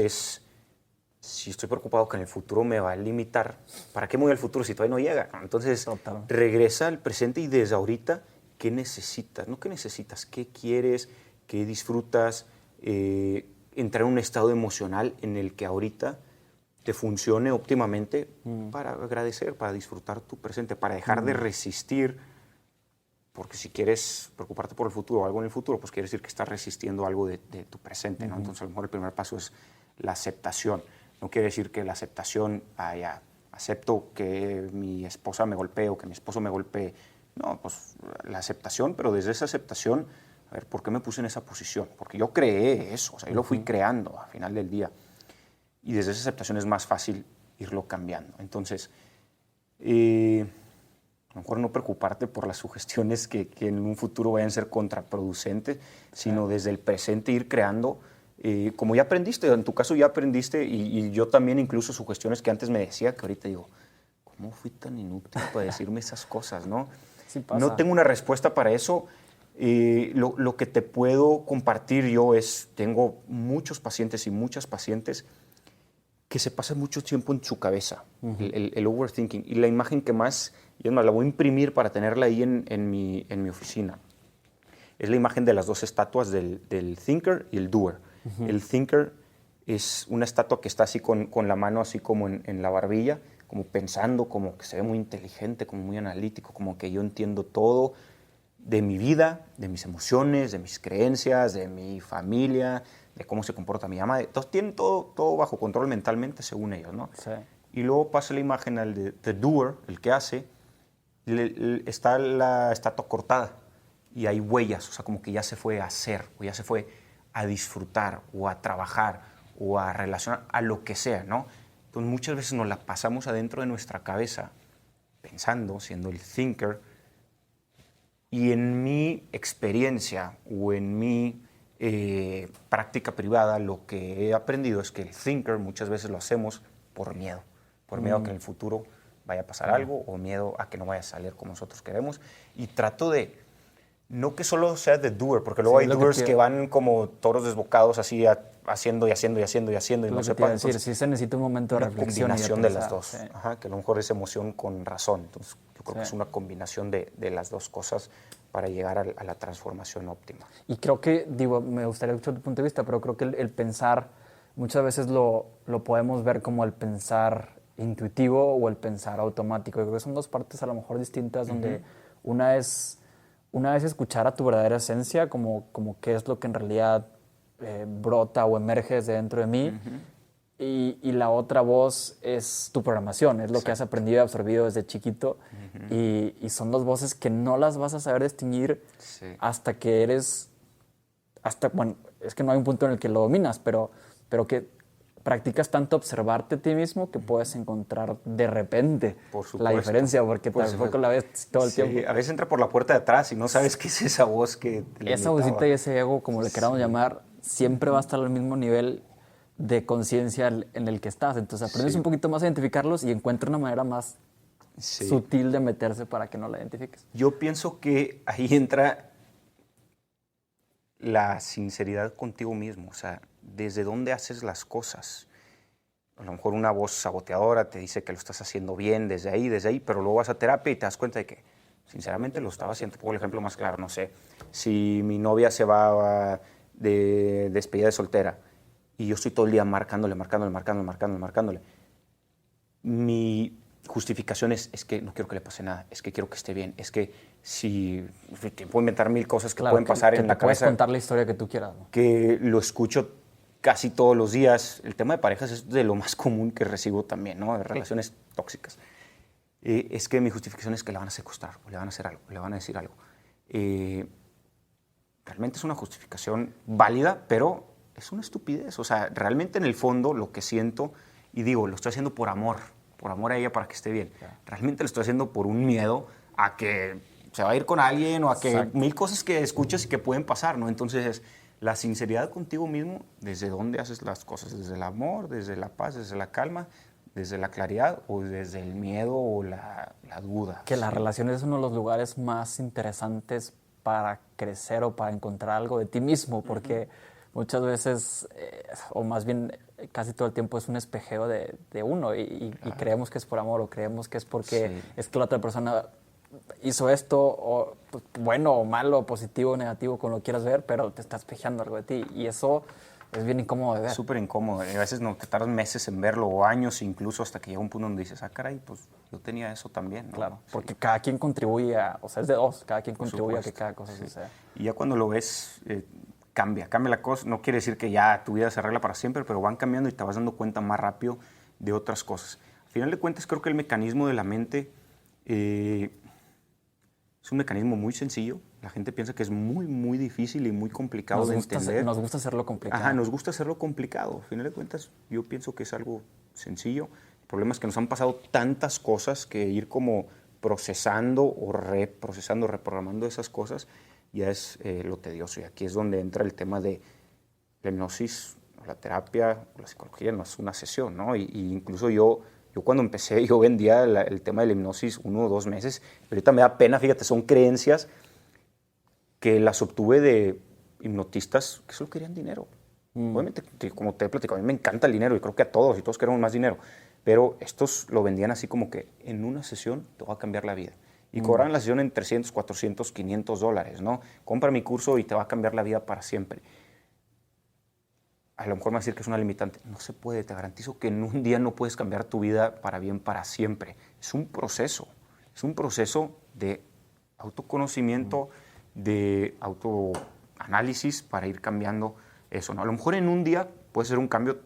si estoy preocupado que en el futuro me va a limitar, ¿para qué me voy al futuro si todavía no llega? Entonces, regresa al presente y desde ahorita, ¿qué necesitas? No qué necesitas, qué quieres, qué disfrutas, entrar en un estado emocional en el que ahorita te funcione óptimamente para agradecer, para disfrutar tu presente, para dejar de resistir, porque si quieres preocuparte por el futuro o algo en el futuro, pues quiere decir que estás resistiendo algo de tu presente, ¿no? Entonces a lo mejor el primer paso es la aceptación. No quiere decir que la aceptación, ya acepto que mi esposa me golpee o que mi esposo me golpee. No, pues la aceptación, pero desde esa aceptación, a ver, ¿por qué me puse en esa posición? Porque yo creé eso, o sea, yo lo fui creando al final del día. Y desde esa aceptación es más fácil irlo cambiando. Entonces, a lo mejor no preocuparte por las sugestiones que en un futuro vayan a ser contraproducentes, sino desde el presente ir creando, como ya aprendiste, en tu caso ya aprendiste, y yo también incluso sugestiones que antes me decía, que ahorita digo, ¿cómo fui tan inútil para decirme esas cosas, no? Sí pasa. No tengo una respuesta para eso. Lo que te puedo compartir yo es, tengo muchos pacientes y muchas pacientes que se pasan mucho tiempo en su cabeza, el overthinking. Y la imagen que más, y es más, la voy a imprimir para tenerla ahí en mi oficina. Es la imagen de las dos estatuas del thinker y el doer. El thinker es una estatua que está así con la mano así como en la barbilla, como pensando, como que se ve muy inteligente, como muy analítico, como que yo entiendo todo de mi vida, de mis emociones, de mis creencias, de mi familia, de cómo se comporta mi mamá. Entonces tienen todo bajo control mentalmente, según ellos, ¿no? Sí. Y luego pasa la imagen al de the doer, el que hace, está la estatua cortada y hay huellas, o sea, como que ya se fue a hacer, o ya se fue a disfrutar, o a trabajar, o a relacionar, a lo que sea, ¿no? Entonces muchas veces nos la pasamos adentro de nuestra cabeza, pensando, siendo el thinker, y en mi experiencia o en mi práctica privada, lo que he aprendido es que el thinker muchas veces lo hacemos por miedo a que en el futuro vaya a pasar algo, o miedo a que no vaya a salir como nosotros queremos. Y trato de, no que solo sea de doer, porque luego hay doers que van como toros desbocados, así haciendo y haciendo y haciendo y haciendo, y no se puede sepan. decir, sí se necesita un momento de reflexión. Una combinación y de las dos. sí. Ajá, que a lo mejor es emoción con razón. Entonces, yo creo que es una combinación de las dos cosas para llegar a la transformación óptima. Y creo que, digo, me gustaría escuchar tu punto de vista, pero creo que el pensar, muchas veces lo podemos ver como el pensar intuitivo o el pensar automático. Yo creo que son dos partes a lo mejor distintas, donde una es escuchar a tu verdadera esencia, como qué es lo que en realidad brota o emerge desde dentro de mí, y la otra voz es tu programación, es lo que has aprendido y absorbido desde chiquito, y son dos voces que no las vas a saber distinguir hasta que eres, bueno, es que no hay un punto en el que lo dominas, pero que practicas tanto observarte a ti mismo que puedes encontrar de repente la diferencia, porque tampoco la ves todo el tiempo. A veces entra por la puerta de atrás y no sabes qué es esa voz que te esa vocita y ese ego, como le queramos llamar, siempre va a estar al mismo nivel de conciencia en el que estás. Entonces aprendes un poquito más a identificarlos y encuentras una manera más sutil de meterse para que no la identifiques. Yo pienso que ahí entra la sinceridad contigo mismo, o sea, desde dónde haces las cosas. A lo mejor una voz saboteadora te dice que lo estás haciendo bien desde ahí, pero luego vas a terapia y te das cuenta de que sinceramente lo estaba haciendo. Pongo el ejemplo más claro, no sé, si mi novia se va de despedida de soltera y yo estoy todo el día marcándole, mi justificación es que no quiero que le pase nada, es que quiero que esté bien, es que si te puedo inventar mil cosas que pueden pasar en la cabeza. Puedes contar la historia que tú quieras, ¿no? Que lo escucho casi todos los días. El tema de parejas es de lo más común que recibo también, ¿no? De relaciones tóxicas. Es que mi justificación es que la van a secuestrar, o le van a hacer algo, o le van a decir algo. Realmente es una justificación válida, pero es una estupidez. O sea, realmente en el fondo lo que siento, y digo, lo estoy haciendo por amor a ella para que esté bien. Realmente lo estoy haciendo por un miedo a que se va a ir con alguien, o a que mil cosas que escuchas y que pueden pasar, ¿no? Entonces, la sinceridad contigo mismo, desde dónde haces las cosas, desde el amor, desde la paz, desde la calma, desde la claridad, o desde el miedo o la duda. Que las relaciones es uno de los lugares más interesantes para crecer o para encontrar algo de ti mismo, porque muchas veces, o más bien casi todo el tiempo, es un espejeo de uno, y creemos que es por amor, o creemos que es porque es que la otra persona hizo esto, o pues, bueno o malo, positivo o negativo, como lo quieras ver, pero te está espejeando algo de ti, y eso es bien incómodo de ver. Súper incómodo. A veces no, te tardas meses en verlo, o años incluso, hasta que llega un punto donde dices, caray, pues yo tenía eso también, ¿no? Claro, porque cada quien contribuye o sea, es de dos, cada quien contribuye a que cada cosa suceda. Y ya cuando lo ves, cambia la cosa. No quiere decir que ya tu vida se arregla para siempre, pero van cambiando y te vas dando cuenta más rápido de otras cosas. Al final de cuentas, creo que el mecanismo de la mente es un mecanismo muy sencillo. La gente piensa que es muy, muy difícil y muy complicado de entender. Nos gusta hacerlo complicado. Ajá, nos gusta hacerlo complicado. Al final de cuentas, yo pienso que es algo sencillo. El problema es que nos han pasado tantas cosas que ir como procesando o reprocesando, reprogramando esas cosas, ya es lo tedioso. Y aquí es donde entra el tema de la hipnosis, la terapia, la psicología. No es una sesión, ¿no? Y incluso yo cuando empecé, yo vendía el tema de la hipnosis 1 o 2 meses. Ahorita me da pena, fíjate, son creencias que las obtuve de hipnotistas que solo querían dinero. Obviamente, como te he platicado, a mí me encanta el dinero y creo que a todos, y todos queremos más dinero. Pero estos lo vendían así como que en una sesión te va a cambiar la vida. Y cobraban la sesión en 300, 400, 500 dólares, ¿no? Compra mi curso y te va a cambiar la vida para siempre. a lo mejor me va a decir que es una limitante. No se puede, te garantizo que en un día no puedes cambiar tu vida para bien, para siempre. Es un proceso de autoconocimiento, de autoanálisis para ir cambiando eso, ¿no? A lo mejor en un día puede ser un cambio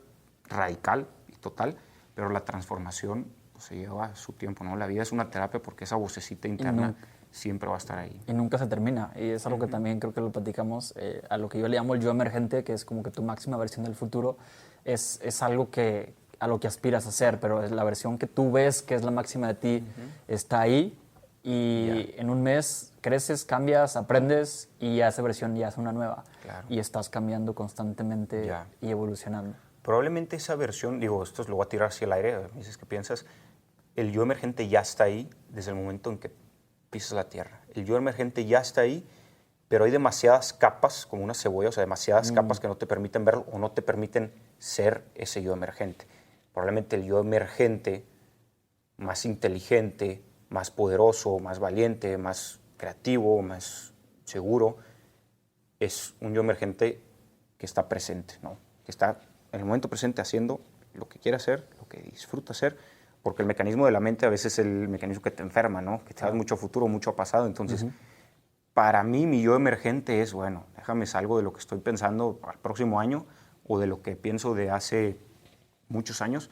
radical y total, pero la transformación pues, se lleva su tiempo, ¿no? La vida es una terapia porque esa vocecita interna siempre va a estar ahí. Y nunca se termina. Y es algo que también creo que lo platicamos, a lo que yo le llamo el yo emergente, que es como que tu máxima versión del futuro, es algo que a lo que aspiras a ser, pero es la versión que tú ves que es la máxima de ti, está ahí y en un mes creces, cambias, aprendes y ya esa versión ya es una nueva. Claro. Y estás cambiando constantemente y evolucionando. Probablemente esa versión, digo, esto lo voy a tirar hacia el aire, me dices qué piensas, el yo emergente ya está ahí desde el momento en que pisas la tierra. El yo emergente ya está ahí, pero hay demasiadas capas, como una cebolla, o sea, demasiadas capas que no te permiten verlo o no te permiten ser ese yo emergente. Probablemente el yo emergente, más inteligente, más poderoso, más valiente, más creativo, más seguro, es un yo emergente que está presente, ¿no? Que está en el momento presente haciendo lo que quiere hacer, lo que disfruta hacer, porque el mecanismo de la mente a veces es el mecanismo que te enferma, ¿no? Que te das mucho futuro, mucho pasado. Entonces, para mí, mi yo emergente es, bueno, déjame salgo de lo que estoy pensando al próximo año o de lo que pienso de hace muchos años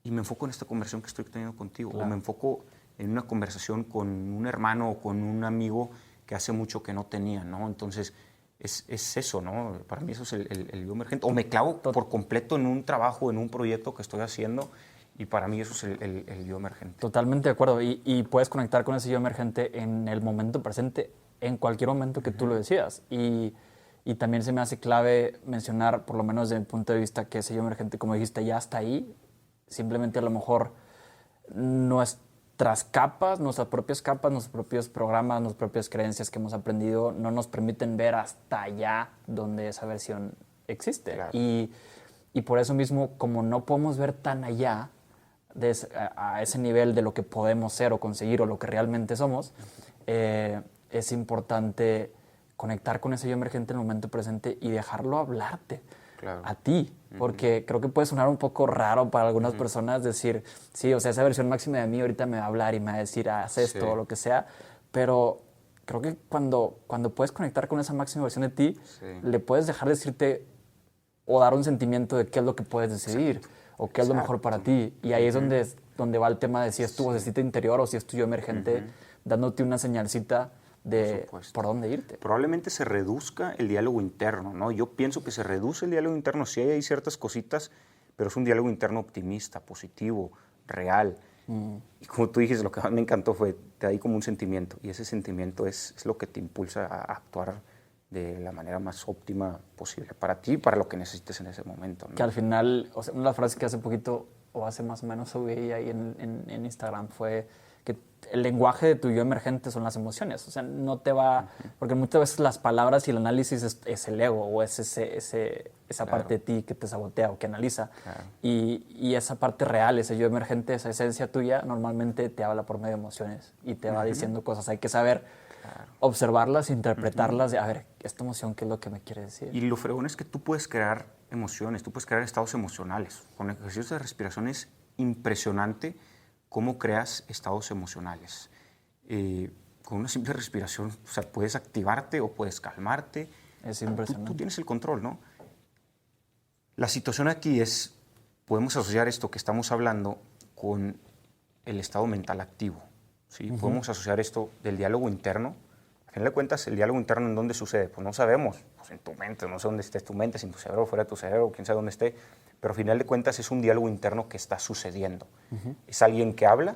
y me enfoco en esta conversación que estoy teniendo contigo. O me enfoco en una conversación con un hermano o con un amigo que hace mucho que no tenía, ¿no? Entonces, es eso, ¿no? Para mí eso es el yo emergente. O me clavo por completo en un trabajo, en un proyecto que estoy haciendo y para mí eso es el yo emergente. Totalmente de acuerdo. Y puedes conectar con ese yo emergente en el momento presente, en cualquier momento que tú lo decidas. Y también se me hace clave mencionar, por lo menos desde mi punto de vista, que ese yo emergente, como dijiste, ya está ahí. Simplemente a lo mejor nuestras capas, nuestros propios programas, nuestras propias creencias que hemos aprendido no nos permiten ver hasta allá donde esa versión existe. Claro. Y por eso mismo, como no podemos ver tan allá a ese nivel de lo que podemos ser o conseguir o lo que realmente somos, es importante conectar con ese yo emergente en el momento presente y dejarlo hablarte a ti. Porque creo que puede sonar un poco raro para algunas personas decir, sí, o sea, esa versión máxima de mí ahorita me va a hablar y me va a decir, haz esto o lo que sea, pero creo que cuando puedes conectar con esa máxima versión de ti, le puedes dejar decirte o dar un sentimiento de qué es lo que puedes decidir o qué es lo mejor para ti. Y ahí es donde va el tema de si es tu vocecita interior o si es tu yo emergente, dándote una señalcita de por dónde irte. Probablemente se reduzca el diálogo interno, ¿no? Yo pienso que se reduce el diálogo interno, sí hay ciertas cositas, pero es un diálogo interno optimista, positivo, real. Y como tú dijiste, lo que más me encantó fue, te da ahí como un sentimiento, y ese sentimiento es lo que te impulsa a actuar de la manera más óptima posible para ti y para lo que necesites en ese momento, ¿no? Que al final, o sea, una de las frases que hace poquito, o hace más o menos subí ahí en Instagram, fue que el lenguaje de tu yo emergente son las emociones. O sea, no te va... Porque muchas veces las palabras y el análisis es el ego o es esa parte de ti que te sabotea o que analiza. Y esa parte real, ese yo emergente, esa esencia tuya, normalmente te habla por medio de emociones y te va diciendo cosas. Hay que saber observarlas, interpretarlas, de, a ver, esta emoción, ¿qué es lo que me quiere decir? Y lo fregón es que tú puedes crear emociones, tú puedes crear estados emocionales. Con ejercicios de respiración es impresionante cómo creas estados emocionales. Con una simple respiración, o sea, puedes activarte o puedes calmarte. Es impresionante. Tú tienes el control, ¿no? La situación aquí es, podemos asociar esto que estamos hablando con el estado mental activo, ¿sí? Podemos asociar esto del diálogo interno. Al final de cuentas, el diálogo interno, ¿en dónde sucede? Pues no sabemos, pues en tu mente, no sé dónde esté tu mente, si en tu cerebro, fuera de tu cerebro, quién sabe dónde esté, pero al final de cuentas es un diálogo interno que está sucediendo. Es alguien que habla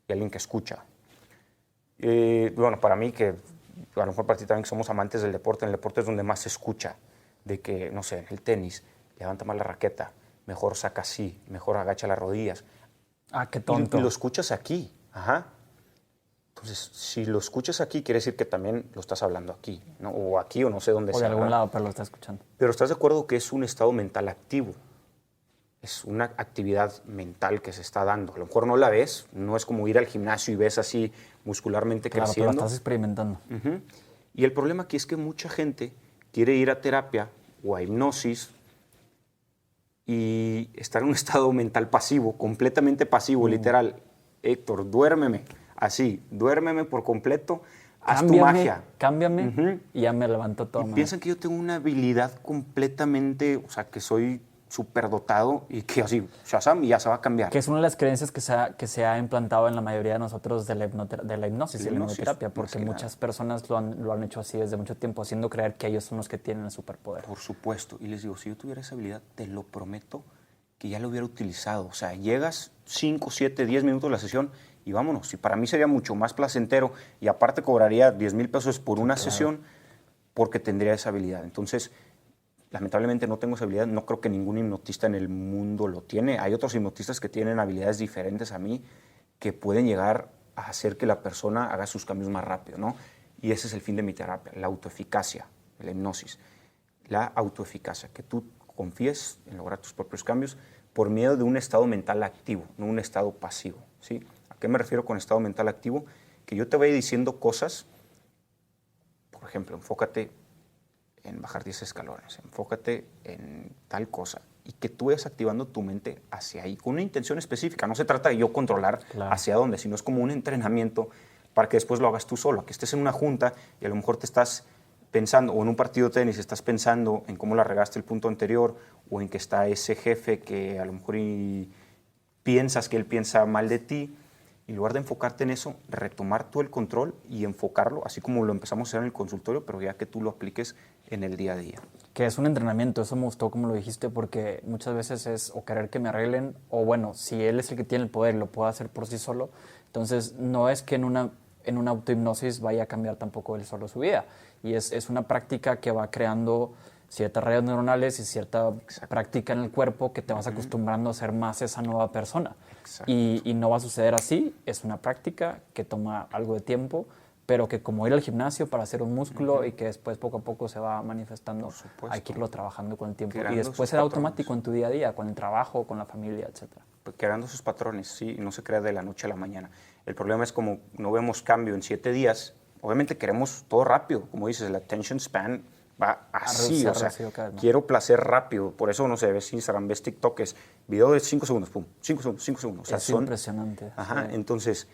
y alguien que escucha. Bueno, para mí, que a lo mejor para ti también que somos amantes del deporte, en el deporte es donde más se escucha, de que, no sé, en el tenis, levanta más la raqueta, mejor saca así, mejor agacha las rodillas. Ah, qué tonto. Y lo escuchas aquí, Entonces, si lo escuchas aquí, quiere decir que también lo estás hablando aquí, ¿no? O aquí, o no sé dónde sea. O de algún lado, pero lo estás escuchando. Pero ¿estás de acuerdo que es un estado mental activo? Es una actividad mental que se está dando. A lo mejor no la ves, no es como ir al gimnasio y ves así muscularmente creciendo. Claro, pero la estás experimentando. Y el problema aquí es que mucha gente quiere ir a terapia o a hipnosis y estar en un estado mental pasivo, completamente pasivo, literal. Héctor, duérmeme, así, duérmeme por completo, haz tu magia. Cámbiame, y ya me levanto todo. Y piensan que yo tengo una habilidad completamente, o sea, que soy superdotado y que así, shazam, y ya se va a cambiar. Que es una de las creencias que se ha implantado en la mayoría de nosotros de la hipnosis y la hipnoterapia, porque muchas personas lo han hecho así desde mucho tiempo, haciendo creer que ellos son los que tienen el superpoder. Por supuesto. Y les digo, si yo tuviera esa habilidad, te lo prometo que ya lo hubiera utilizado. O sea, llegas 5, 7, 10 minutos de la sesión y vámonos. Y para mí sería mucho más placentero y aparte cobraría 10,000 pesos por una sesión porque tendría esa habilidad. Entonces, lamentablemente no tengo esa habilidad, no creo que ningún hipnotista en el mundo lo tiene. Hay otros hipnotistas que tienen habilidades diferentes a mí que pueden llegar a hacer que la persona haga sus cambios más rápido, ¿no? Y ese es el fin de mi terapia, la autoeficacia, la hipnosis. La autoeficacia, que tú confíes en lograr tus propios cambios por medio de un estado mental activo, no un estado pasivo, ¿sí? ¿A qué me refiero con estado mental activo? Que yo te vaya diciendo cosas, por ejemplo, enfócate en bajar 10 escalones, enfócate en tal cosa y que tú vayas activando tu mente hacia ahí con una intención específica. No se trata de yo controlar hacia dónde, sino es como un entrenamiento para que después lo hagas tú solo, que estés en una junta y a lo mejor te estás pensando, o en un partido de tenis estás pensando en cómo la regaste el punto anterior o en que está ese jefe que a lo mejor piensas que él piensa mal de ti. En lugar de enfocarte en eso, retomar tú el control y enfocarlo, así como lo empezamos a hacer en el consultorio, pero ya que tú lo apliques en el día a día. Que es un entrenamiento, eso me gustó como lo dijiste, porque muchas veces es o querer que me arreglen, o bueno, si él es el que tiene el poder, lo puede hacer por sí solo. Entonces, no es que en una autohipnosis vaya a cambiar tampoco él solo su vida. Y es una práctica que va creando ciertas redes neuronales y cierta práctica en el cuerpo que te vas acostumbrando a ser más esa nueva persona. Y no va a suceder así, es una práctica que toma algo de tiempo, pero que como ir al gimnasio para hacer un músculo y que después poco a poco se va manifestando, hay que irlo trabajando con el tiempo. Creando y después será automático en tu día a día, con el trabajo, con la familia, etc. Creando sus patrones, sí, y no se crea de la noche a la mañana. El problema es como no vemos cambio en 7 días, obviamente queremos todo rápido, como dices, el attention span va así, o sea, quiero placer rápido, por eso no sé, ves Instagram, ves TikTok, es video de 5 segundos, pum, 5 segundos, 5 segundos. O sea, es impresionante. Ajá, sí. Entonces,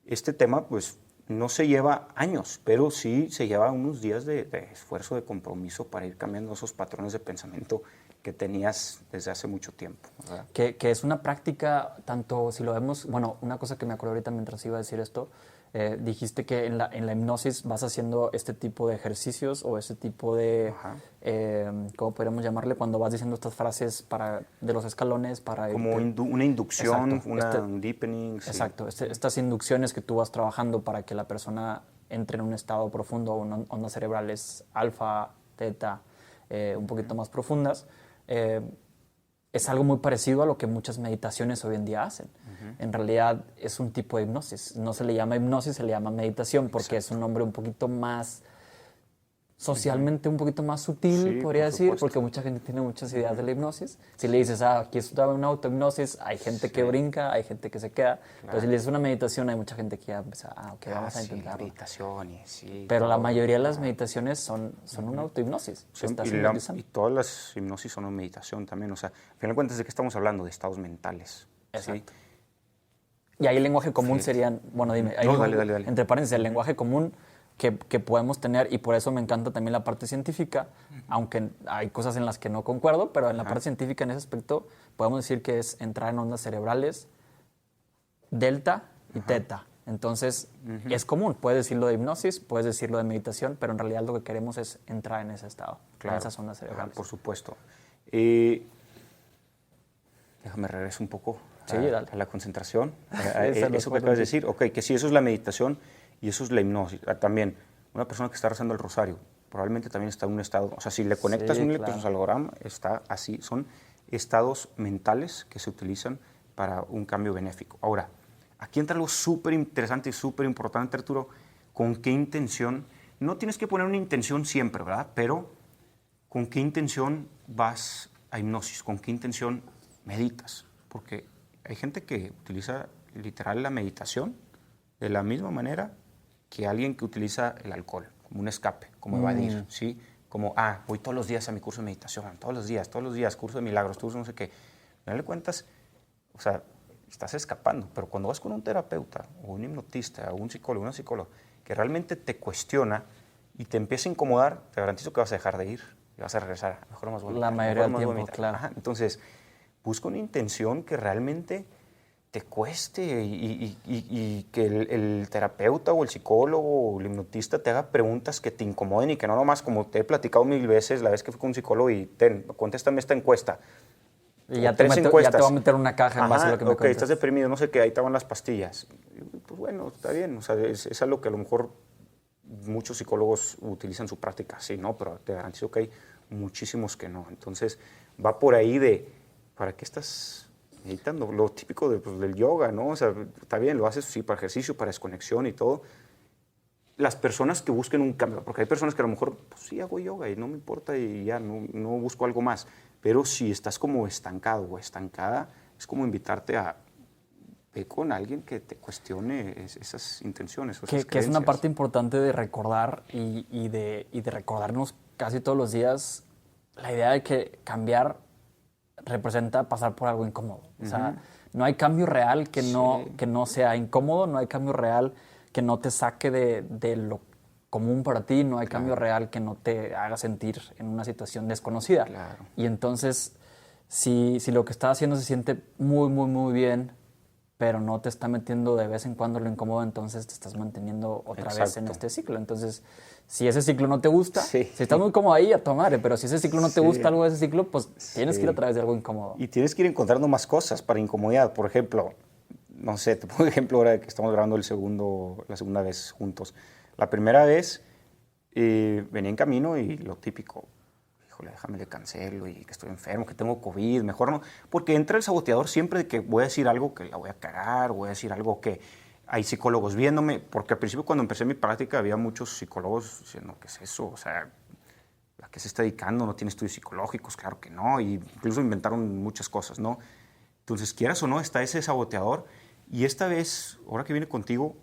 este tema, pues, no se lleva años, pero sí se lleva unos días de esfuerzo, de compromiso para ir cambiando esos patrones de pensamiento que tenías desde hace mucho tiempo, ¿verdad? Que es una práctica, tanto si lo vemos, bueno, una cosa que me acuerdo ahorita mientras iba a decir esto, dijiste que en la hipnosis vas haciendo este tipo de ejercicios o ese tipo de, ¿cómo podríamos llamarle? Cuando vas diciendo estas frases de los escalones para... Como una inducción, un deepening. Exacto, estas inducciones que tú vas trabajando para que la persona entre en un estado profundo, ondas cerebrales alfa, teta, un poquito más profundas, es algo muy parecido a lo que muchas meditaciones hoy en día hacen. En realidad es un tipo de hipnosis. No se le llama hipnosis, se le llama meditación porque es un nombre un poquito más socialmente un poquito más sutil, podría decir, porque mucha gente tiene muchas ideas de la hipnosis. Si le dices, aquí es una autohipnosis, hay gente que brinca, hay gente que se queda. Pero si le dices una meditación, hay mucha gente que ya empieza, ok, vamos a intentarlo. Meditaciones, sí. Pero la mayoría de las meditaciones son una autohipnosis. Y todas las hipnosis son una meditación también. O sea, al final de cuentas, ¿de qué estamos hablando? De estados mentales. Exacto. ¿Sí? Y ahí el lenguaje común serían, bueno, dime, dale. Entre paréntesis, el lenguaje común que podemos tener, y por eso me encanta también la parte científica, aunque hay cosas en las que no concuerdo, pero en la parte científica en ese aspecto podemos decir que es entrar en ondas cerebrales delta y teta. Entonces, es común, puedes decirlo de hipnosis, puedes decirlo de meditación, pero en realidad lo que queremos es entrar en ese estado, en esas ondas cerebrales. Por supuesto. Déjame regresar un poco a la concentración. Eso que acabas de decir, ok, que si eso es la meditación y eso es la hipnosis. También, una persona que está rezando el rosario, probablemente también está en un estado, o sea, si le conectas un electroencefalograma, está así, son estados mentales que se utilizan para un cambio benéfico. Ahora, aquí entra algo súper interesante y súper importante, Arturo, ¿con qué intención? No tienes que poner una intención siempre, ¿verdad? Pero, ¿con qué intención vas a hipnosis? ¿Con qué intención meditas? Porque hay gente que utiliza literal la meditación de la misma manera que alguien que utiliza el alcohol, como un escape, como evadir, ¿sí? como, voy todos los días a mi curso de meditación, todos los días, curso de milagros, curso no sé qué. Al final de cuentas, o sea, estás escapando, pero cuando vas con un terapeuta o un hipnotista o un psicólogo, una psicóloga, que realmente te cuestiona y te empieza a incomodar, te garantizo que vas a dejar de ir y vas a regresar. Mejor más bonito. La mayoría del tiempo, claro. Ajá, entonces, busca una intención que realmente te cueste y que el terapeuta o el psicólogo o el hipnotista te haga preguntas que te incomoden y que no nomás, como te he platicado 1000 veces, la vez que fui con un psicólogo y contéstame esta encuesta. Y ya te va a meter una caja en base a lo que me cuentas. Estás deprimido, no sé qué, ahí estaban las pastillas. Pues bueno, está bien, o sea, es algo que a lo mejor muchos psicólogos utilizan en su práctica, sí, ¿no? Pero te garantizo que hay muchísimos que no. Entonces, va por ahí de, ¿para qué estás meditando? Lo típico del yoga, ¿no? O sea, está bien, lo haces, sí, para ejercicio, para desconexión y todo. Las personas que busquen un cambio, porque hay personas que a lo mejor, pues sí, hago yoga y no me importa y ya, no busco algo más. Pero si estás como estancado o estancada, es como invitarte a ver con alguien que te cuestione esas intenciones. Que es una parte importante de recordar y de recordarnos casi todos los días la idea de que cambiar representa pasar por algo incómodo. O sea, no hay cambio real que no sea incómodo, no hay cambio real que no te saque de lo común para ti, no hay cambio real que no te haga sentir en una situación desconocida. Claro. Y entonces, si lo que estás haciendo se siente muy, muy, muy bien, pero no te está metiendo de vez en cuando lo incómodo, entonces te estás manteniendo otra vez en este ciclo. Entonces, si ese ciclo no te gusta, si estás muy cómodo ahí, a tu madre, pero si ese ciclo no te gusta algo de ese ciclo, pues tienes que ir a través de algo incómodo. Y tienes que ir encontrando más cosas para incomodidad. Por ejemplo, no sé, te pongo ejemplo ahora que estamos grabando la segunda vez juntos. La primera vez venía en camino y lo típico, híjole, déjame le cancelo y que estoy enfermo, que tengo COVID, mejor no. Porque entra el saboteador siempre de que voy a decir algo que la voy a cagar, voy a decir algo que hay psicólogos viéndome, porque al principio cuando empecé mi práctica había muchos psicólogos diciendo, ¿qué es eso? O sea, ¿a qué se está dedicando? ¿No tiene estudios psicológicos? Claro que no, y incluso inventaron muchas cosas, ¿no? Entonces, quieras o no, está ese saboteador, y esta vez, ahora que viene contigo,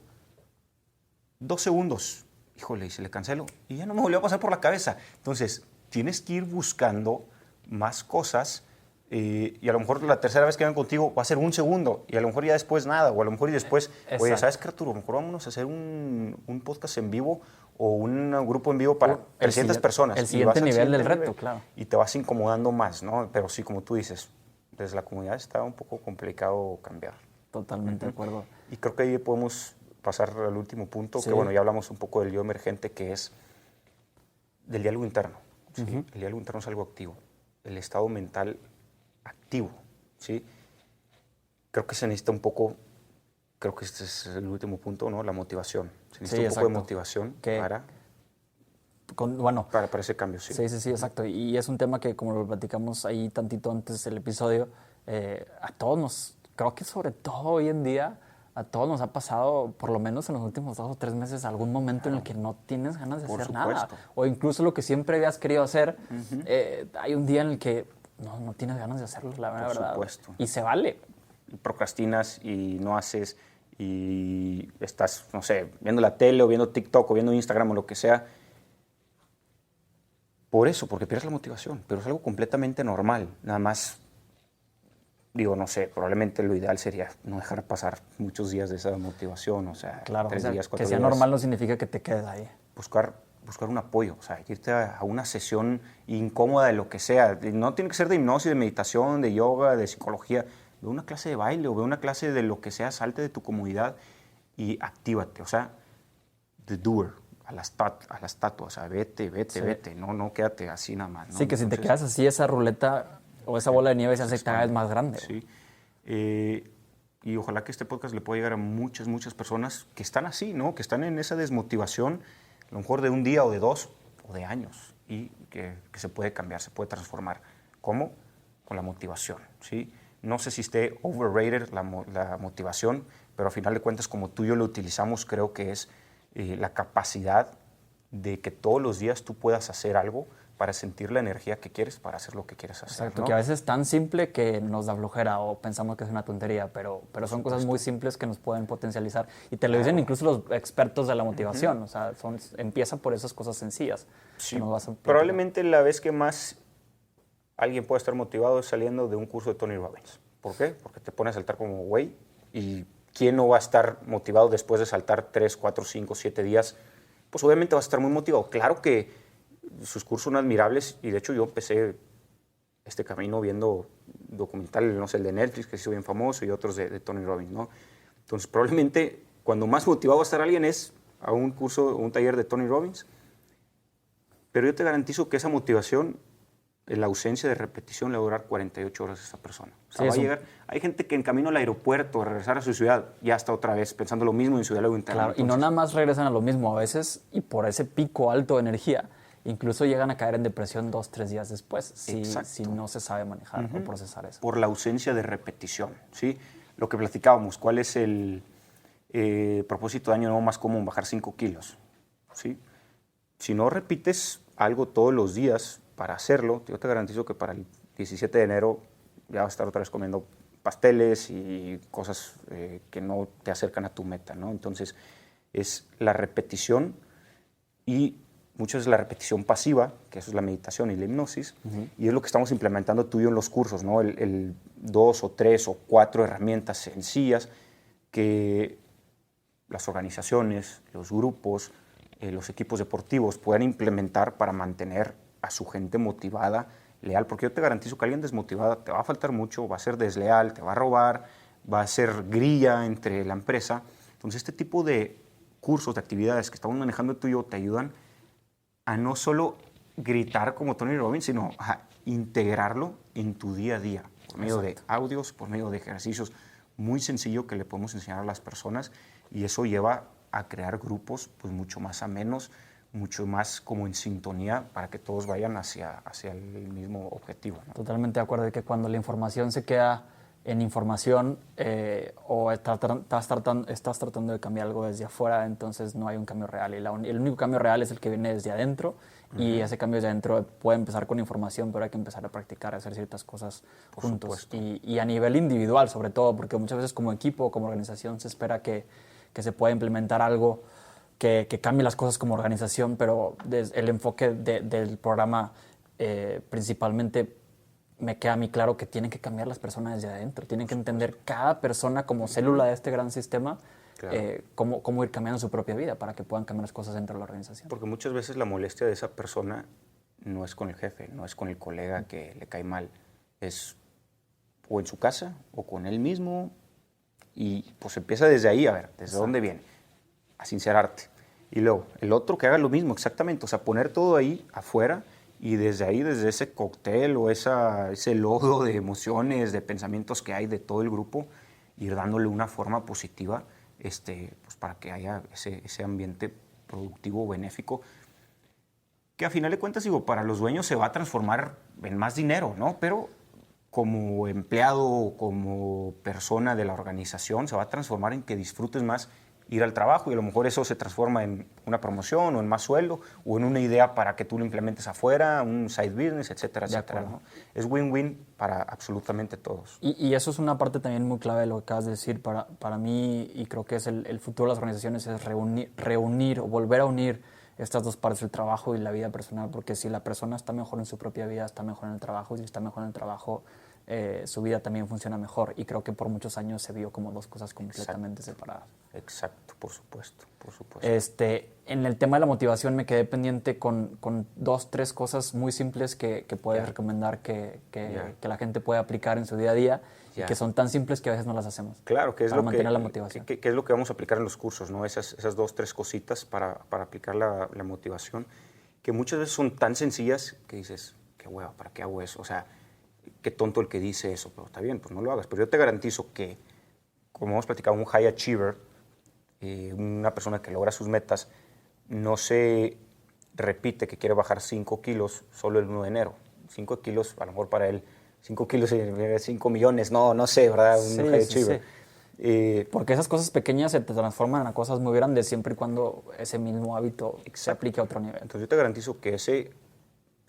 2 segundos, híjole, y se le canceló, y ya no me volvió a pasar por la cabeza. Entonces, tienes que ir buscando más cosas y a lo mejor la tercera vez que vengan contigo va a ser 1 segundo y a lo mejor ya después nada, o a lo mejor y después, oye, ¿sabes qué, Arturo? A lo mejor vámonos a hacer un podcast en vivo o un grupo en vivo para 300 personas. El siguiente nivel del reto, claro. Y te vas incomodando más, ¿no? Pero sí, como tú dices, desde la comunidad está un poco complicado cambiar. Totalmente de acuerdo. Y creo que ahí podemos pasar al último punto, que bueno, ya hablamos un poco del yo emergente, que es del diálogo interno. ¿Sí? El diálogo interno es algo activo. El estado mental activo. ¿Sí? Creo que se necesita un poco, creo que este es el último punto, ¿no? La motivación. Se necesita un poco de motivación para ese cambio. Sí, sí, exacto. Y es un tema que, como lo platicamos ahí tantito antes del episodio, a todos creo que sobre todo hoy en día, a todos nos ha pasado, por lo menos en los últimos 2 o 3 meses, algún momento en el que no tienes ganas de hacer nada. O incluso lo que siempre habías querido hacer, hay un día en el que no tienes ganas de hacerlo, la verdad. Por supuesto. Y se vale. Procrastinas y no haces y estás, no sé, viendo la tele o viendo TikTok o viendo Instagram o lo que sea. Por eso, porque pierdes la motivación, pero es algo completamente normal. Nada más, digo, no sé, probablemente lo ideal sería no dejar pasar muchos días de esa motivación, o sea, 3 días, 4 días. Que sea normal no significa que te quedes ahí. Buscar un apoyo, o sea, irte a una sesión incómoda de lo que sea. No tiene que ser de hipnosis, de meditación, de yoga, de psicología. Ve una clase de baile o ve una clase de lo que sea, salte de tu comodidad y actívate, o sea, the doer. A la estatua, o sea, vete, no quédate así nada más, ¿no? Sí, que si te quedas así, esa ruleta o esa bola de nieve se hace cada vez más grande. Sí, y ojalá que este podcast le pueda llegar a muchas personas que están así, ¿no? Que están en esa desmotivación, a lo mejor de un día o de 2 o de años, y que se puede cambiar, se puede transformar. ¿Cómo? Con la motivación, ¿sí? No sé si esté overrated la motivación, pero a final de cuentas, como tú y yo lo utilizamos, creo que es la capacidad de que todos los días tú puedas hacer algo para sentir la energía que quieres, para hacer lo que quieres hacer. Exacto, ¿no? que a veces es tan simple que nos da flojera o pensamos que es una tontería, pero son cosas muy simples que nos pueden potencializar. Y te lo dicen incluso los expertos de la motivación, o sea, empieza por esas cosas sencillas. Sí, que nos vas a platicar. probablemente la vez que más alguien puede estar motivado es saliendo de un curso de Tony Robbins. ¿Por qué? Porque te pones a saltar como güey, y ¿quién no va a estar motivado después de saltar 3, 4, 5, 7 días? Pues obviamente vas a estar muy motivado. Claro que sus cursos son admirables, y de hecho yo empecé este camino viendo documentales, no sé, el de Netflix, que se hizo bien famoso, y otros de Tony Robbins, ¿no? Entonces probablemente cuando más motivado va a estar alguien es a un curso o un taller de Tony Robbins, pero yo te garantizo que esa motivación, en la ausencia de repetición, le va a durar 48 horas a esa persona. O sea, Sí, va a llegar. Hay gente que en camino al aeropuerto, a regresar a su ciudad, ya está otra vez pensando lo mismo en su diálogo interno. Claro, y no nada más regresan a lo mismo, a veces, y por ese pico alto de energía, incluso llegan a caer en depresión 2, 3 días después, si no se sabe manejar o procesar eso. Por la ausencia de repetición, ¿sí? Lo que platicábamos, ¿cuál es el propósito de año nuevo más común? Bajar 5 kilos, ¿sí? Si no repites algo todos los días para hacerlo, yo te garantizo que para el 17 de enero ya vas a estar otra vez comiendo pasteles y cosas que no te acercan a tu meta, ¿no? Entonces, es la repetición, y muchas veces la repetición pasiva, que eso es la meditación y la hipnosis, y es lo que estamos implementando tú y yo en los cursos, ¿no? El 2 o 3 o 4 herramientas sencillas que las organizaciones, los grupos, los equipos deportivos puedan implementar para mantener a su gente motivada, leal, porque yo te garantizo que alguien desmotivada te va a faltar mucho, va a ser desleal, te va a robar, va a ser grilla entre la empresa. Entonces, este tipo de cursos, de actividades que estamos manejando tú y yo te ayudan a no solo gritar como Tony Robbins, sino a integrarlo en tu día a día, por medio de audios, por medio de ejercicios muy sencillo que le podemos enseñar a las personas, y eso lleva a crear grupos pues mucho más amenos, mucho más como en sintonía, para que todos vayan hacia el mismo objetivo, ¿no? Totalmente de acuerdo de que cuando la información se queda en información o estás tratando de cambiar algo desde afuera, entonces no hay un cambio real. Y el único cambio real es el que viene desde adentro, y ese cambio desde adentro puede empezar con información, pero hay que empezar a practicar, a hacer ciertas cosas juntos. Y a nivel individual, sobre todo, porque muchas veces como equipo, como organización, se espera que se pueda implementar algo que cambie las cosas como organización, pero el enfoque del programa principalmente me queda a mí claro que tienen que cambiar las personas desde adentro, tienen que entender cada persona como célula de este gran sistema, claro. Cómo ir cambiando su propia vida para que puedan cambiar las cosas dentro de la organización. Porque muchas veces la molestia de esa persona no es con el jefe, no es con el colega que le cae mal, es o en su casa o con él mismo, y pues empieza desde ahí, a ver, ¿desde dónde viene? A sincerarte. Y luego, el otro que haga lo mismo, exactamente, o sea, poner todo ahí afuera, y desde ahí, desde ese cóctel o ese lodo de emociones, de pensamientos que hay de todo el grupo, ir dándole una forma positiva, pues para que haya ese ambiente productivo, benéfico, que a final de cuentas, digo, para los dueños se va a transformar en más dinero, ¿no? Pero como empleado o como persona de la organización se va a transformar en que disfrutes más ir al trabajo, y a lo mejor eso se transforma en una promoción o en más sueldo o en una idea para que tú lo implementes afuera, un side business, etcétera, etcétera, ¿no? Es win-win para absolutamente todos. Y eso es una parte también muy clave de lo que acabas de decir para mí, y creo que es el futuro de las organizaciones, es reunir o volver a unir estas dos partes, el trabajo y la vida personal, porque si la persona está mejor en su propia vida, está mejor en el trabajo, y si está mejor en el trabajo, su vida también funciona mejor, y creo que por muchos años se vio como dos cosas completamente separadas. Exacto, por supuesto, por supuesto. En el tema de la motivación me quedé pendiente con 2, 3 cosas muy simples que puedes recomendar que la gente pueda aplicar en su día a día, y que son tan simples que a veces no las hacemos. Claro, que es para lo mantener que, la motivación. Que es lo que vamos a aplicar en los cursos, ¿no? Esas 2, 3 cositas para aplicar la motivación, que muchas veces son tan sencillas que dices, qué hueva, ¿para qué hago eso? O sea, qué tonto el que dice eso, pero está bien, pues no lo hagas. Pero yo te garantizo que, como hemos platicado, un high achiever, una persona que logra sus metas, no se repite que quiere bajar 5 kilos solo el 1 de enero. 5 kilos, a lo mejor para él, 5 kilos es 5 millones, no sé, ¿verdad? Un high achiever. Sí. Porque esas cosas pequeñas se te transforman en cosas muy grandes siempre y cuando ese mismo hábito se aplique a otro nivel. Entonces yo te garantizo que ese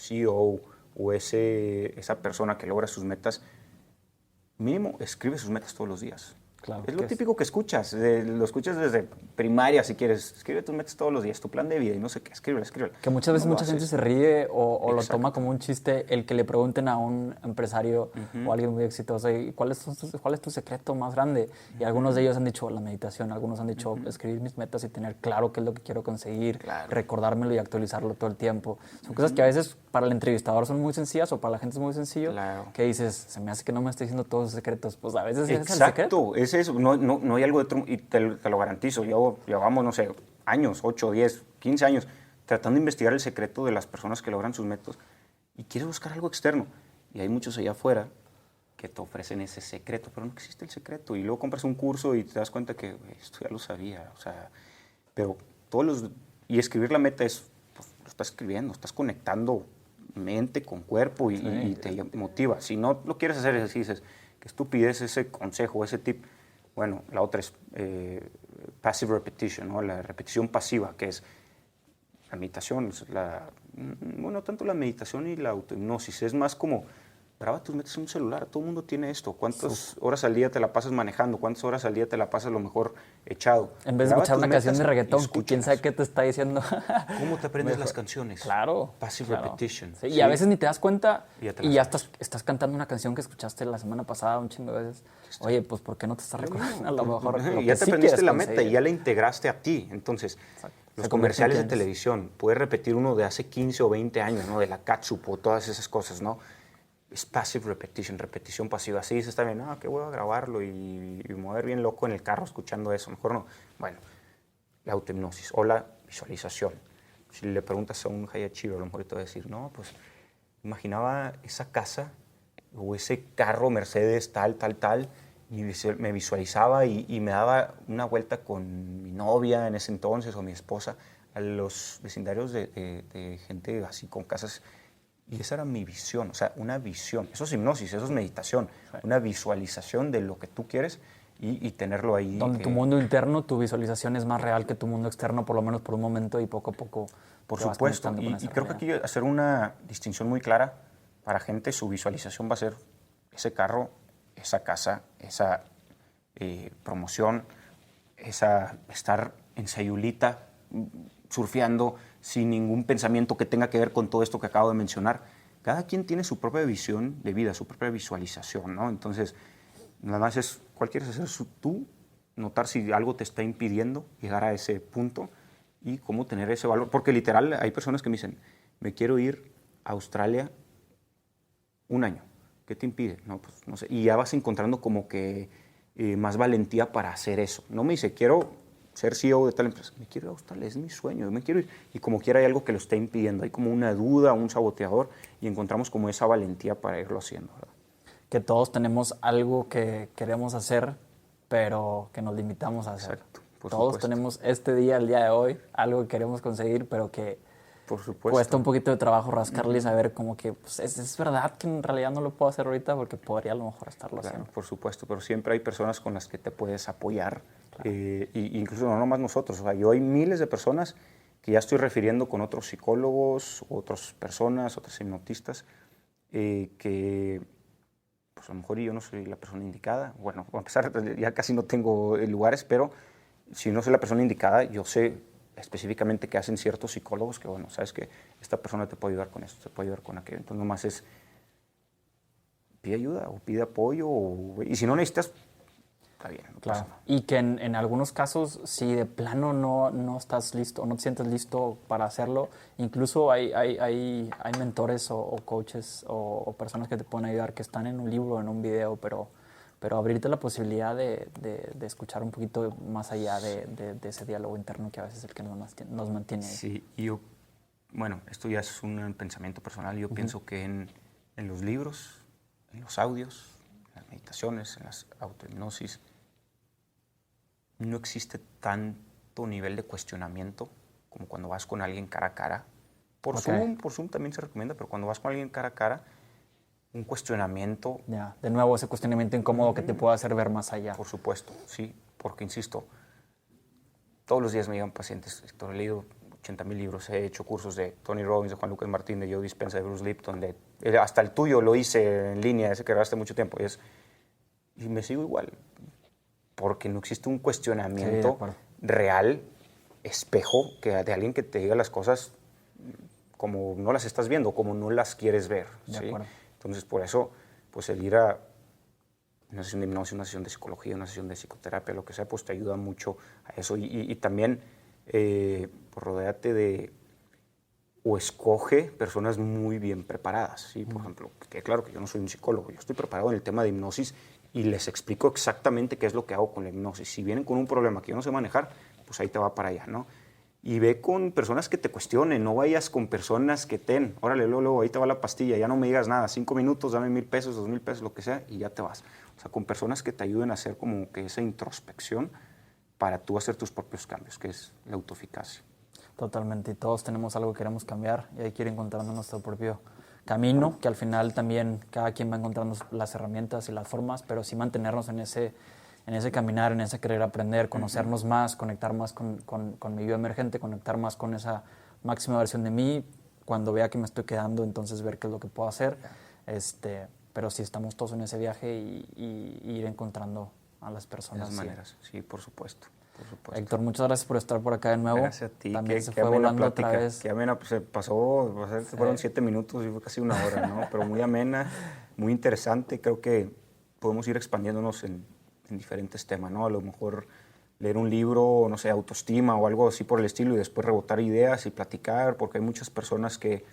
CEO o esa persona que logra sus metas, mínimo escribe sus metas todos los días. Claro, es lo típico que escuchas, lo escuchas desde primaria si quieres. Escribe tus metas todos los días, tu plan de vida y no sé qué, escríbelo. Que muchas veces mucha gente se ríe o lo toma como un chiste el que le pregunten a un empresario o a alguien muy exitoso, ¿cuál es tu secreto más grande? Y algunos de ellos han dicho la meditación, algunos han dicho escribir mis metas y tener claro qué es lo que quiero conseguir, recordármelo y actualizarlo todo el tiempo. Son cosas que a veces para el entrevistador son muy sencillas o para la gente es muy sencillo, que dices, se me hace que no me está diciendo todos los secretos. Pues a veces es el secreto. Es eso, no hay algo de otro, y te lo garantizo. Llevamos, no sé, años, 8, 10, 15 años, tratando de investigar el secreto de las personas que logran sus métodos y quieres buscar algo externo. Y hay muchos allá afuera que te ofrecen ese secreto, pero no existe el secreto. Y luego compras un curso y te das cuenta que esto ya lo sabía. O sea, pero y escribir la meta es, pues, lo estás escribiendo, estás conectando mente con cuerpo y te motiva. Si no lo quieres hacer, así dices, qué estupidez ese consejo, ese tip. Bueno, la otra es passive repetition, ¿no? La repetición pasiva, que es la meditación, no tanto la meditación y la autohipnosis, es más como graba tus metas en un celular, todo el mundo tiene esto. ¿Cuántas horas al día te la pasas manejando? ¿Cuántas horas al día te la pasas a lo mejor echado? En vez de escuchar una canción de reggaetón, quién sabe qué te está diciendo. ¿Cómo te aprendes las canciones? Claro. Passive repetition. Sí, y a veces ni te das cuenta y ya estás cantando una canción que escuchaste la semana pasada un chingo de veces. Oye, pues ¿por qué no te estás recordando? A lo mejor ya te aprendiste la meta y ya la integraste a ti. Entonces, los comerciales de televisión, puedes repetir uno de hace 15 o 20 años, ¿no? De la catsup o todas esas cosas, ¿no? Es passive repetition, repetición pasiva. Así dices, está bien, qué voy a grabarlo y mover bien loco en el carro escuchando eso. Mejor no. Bueno, la autohipnosis o la visualización. Si le preguntas a un high achiever, a lo mejor te va a decir, no, pues imaginaba esa casa o ese carro Mercedes tal, y me visualizaba y me daba una vuelta con mi novia en ese entonces o mi esposa a los vecindarios de gente así con casas. Y esa era mi visión, o sea, una visión. Eso es hipnosis, eso es meditación, una visualización de lo que tú quieres y tenerlo ahí. Donde tu mundo interno, tu visualización es más real que tu mundo externo, por lo menos por un momento y poco a poco. Por supuesto, y creo que aquí hacer una distinción muy clara para gente, su visualización va a ser ese carro, esa casa, esa promoción, estar en Sayulita, surfeando sin ningún pensamiento que tenga que ver con todo esto que acabo de mencionar. Cada quien tiene su propia visión de vida, su propia visualización, ¿no? Entonces, nada más es, ¿cuál quieres hacer tú? Notar si algo te está impidiendo llegar a ese punto y cómo tener ese valor. Porque literal hay personas que me dicen, me quiero ir a Australia un año. ¿Qué te impide? No, pues no sé. Y ya vas encontrando como que más valentía para hacer eso. No me dice, quiero ser CEO de tal empresa. Me quiero ir a Australia, es mi sueño, me quiero ir. Y como quiera hay algo que lo está impidiendo. Hay como una duda, un saboteador y encontramos como esa valentía para irlo haciendo, ¿verdad? Que todos tenemos algo que queremos hacer, pero que nos limitamos a hacer. Exacto. Todos tenemos el día de hoy, algo que queremos conseguir, pero que por supuesto cuesta un poquito de trabajo rascarle y saber como que pues, es verdad que en realidad no lo puedo hacer ahorita porque podría a lo mejor estarlo haciendo. Por supuesto, pero siempre hay personas con las que te puedes apoyar. Incluso no nomás nosotros, o sea, yo hay miles de personas que ya estoy refiriendo con otros psicólogos, otras personas, otros hipnotistas, que pues a lo mejor yo no soy la persona indicada. Bueno, a pesar ya casi no tengo lugares, pero si no soy la persona indicada, yo sé específicamente qué hacen ciertos psicólogos que, bueno, sabes que esta persona te puede ayudar con esto, te puede ayudar con aquello. Entonces nomás es, pide ayuda o pide apoyo, y si no necesitas, está bien, no pasa nada. Y que en algunos casos, si de plano no estás listo o no te sientes listo para hacerlo, incluso hay mentores o coaches o personas que te pueden ayudar que están en un libro o en un video, pero abrirte la posibilidad de escuchar un poquito más allá de ese diálogo interno que a veces es el que nos mantiene ahí. Sí, y yo, bueno, esto ya es un pensamiento personal. Yo pienso que en los libros, en los audios, en las meditaciones, en las autohipnosis, no existe tanto nivel de cuestionamiento como cuando vas con alguien cara a cara. Por Zoom también se recomienda, pero cuando vas con alguien cara a cara, un cuestionamiento. Ya, de nuevo ese cuestionamiento incómodo que te puede hacer ver más allá. Por supuesto, sí, porque insisto, todos los días me llegan pacientes, Héctor, he leído 80,000 libros, he hecho cursos de Tony Robbins, de Juan Lucas Martín, de Joe Dispenza, de Bruce Lipton, hasta el tuyo lo hice en línea, ese que grabaste mucho tiempo, y me sigo igual, porque no existe un cuestionamiento real, espejo, de alguien que te diga las cosas como no las estás viendo, como no las quieres ver. ¿Sí? Entonces, por eso, pues el ir a una sesión de hipnosis, una sesión de psicología, una sesión de psicoterapia, lo que sea, pues te ayuda mucho a eso. Y también, pues rodéate de, o escoge personas muy bien preparadas. ¿Sí? Por ejemplo, que claro que yo no soy un psicólogo, yo estoy preparado en el tema de hipnosis y les explico exactamente qué es lo que hago con la hipnosis. Si vienen con un problema que yo no sé manejar, pues ahí te va para allá, ¿no? Y ve con personas que te cuestionen, no vayas con personas que órale, luego, ahí te va la pastilla, ya no me digas nada, 5 minutos, dame 1,000 pesos, 2,000 pesos, lo que sea, y ya te vas. O sea, con personas que te ayuden a hacer como que esa introspección para tú hacer tus propios cambios, que es la autoeficacia. Totalmente, y todos tenemos algo que queremos cambiar y hay que ir encontrando nuestro propio camino, que al final también cada quien va encontrando las herramientas y las formas, pero sí mantenernos en ese caminar, en ese querer aprender, conocernos más, conectar más con mi yo emergente, conectar más con esa máxima versión de mí, cuando vea que me estoy quedando, entonces ver qué es lo que puedo hacer, pero sí estamos todos en ese viaje y ir encontrando a las personas. De esas maneras, sí, por supuesto. Héctor, muchas gracias por estar por acá de nuevo. Gracias a ti. También se fue volando otra vez. Qué amena, pues se pasó, fueron 7 minutos y fue casi 1 hora, ¿no? Pero muy amena, muy interesante. Creo que podemos ir expandiéndonos en diferentes temas, ¿no? A lo mejor leer un libro, no sé, autoestima o algo así por el estilo y después rebotar ideas y platicar, porque hay muchas personas que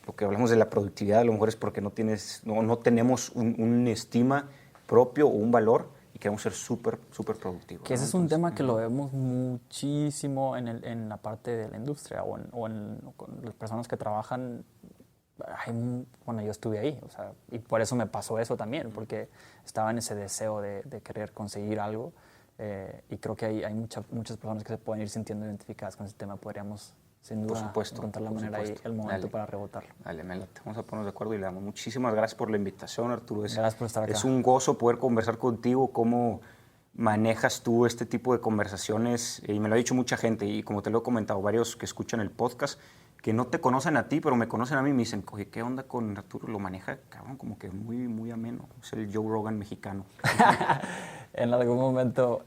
lo que hablamos de la productividad a lo mejor es porque no tenemos un estima propio o un valor y queremos ser súper productivos. Que ese es un tema que lo vemos muchísimo en la parte de la industria o con las personas que trabajan. Bueno, yo estuve ahí, o sea, y por eso me pasó eso también, porque estaba en ese deseo de querer conseguir algo y creo que hay muchas personas que se pueden ir sintiendo identificadas con ese tema. Podríamos, sin duda, encontrar la manera y el momento para rebotarlo. Dale, vamos a ponernos de acuerdo y le damos muchísimas gracias por la invitación, Arturo. Gracias por estar acá. Es un gozo poder conversar contigo, cómo manejas tú este tipo de conversaciones, y me lo ha dicho mucha gente, y como te lo he comentado, varios que escuchan el podcast, que no te conocen a ti, pero me conocen a mí y me dicen, oye, ¿qué onda con Arturo? Lo maneja, cabrón, como que muy ameno. Es el Joe Rogan mexicano. En algún momento.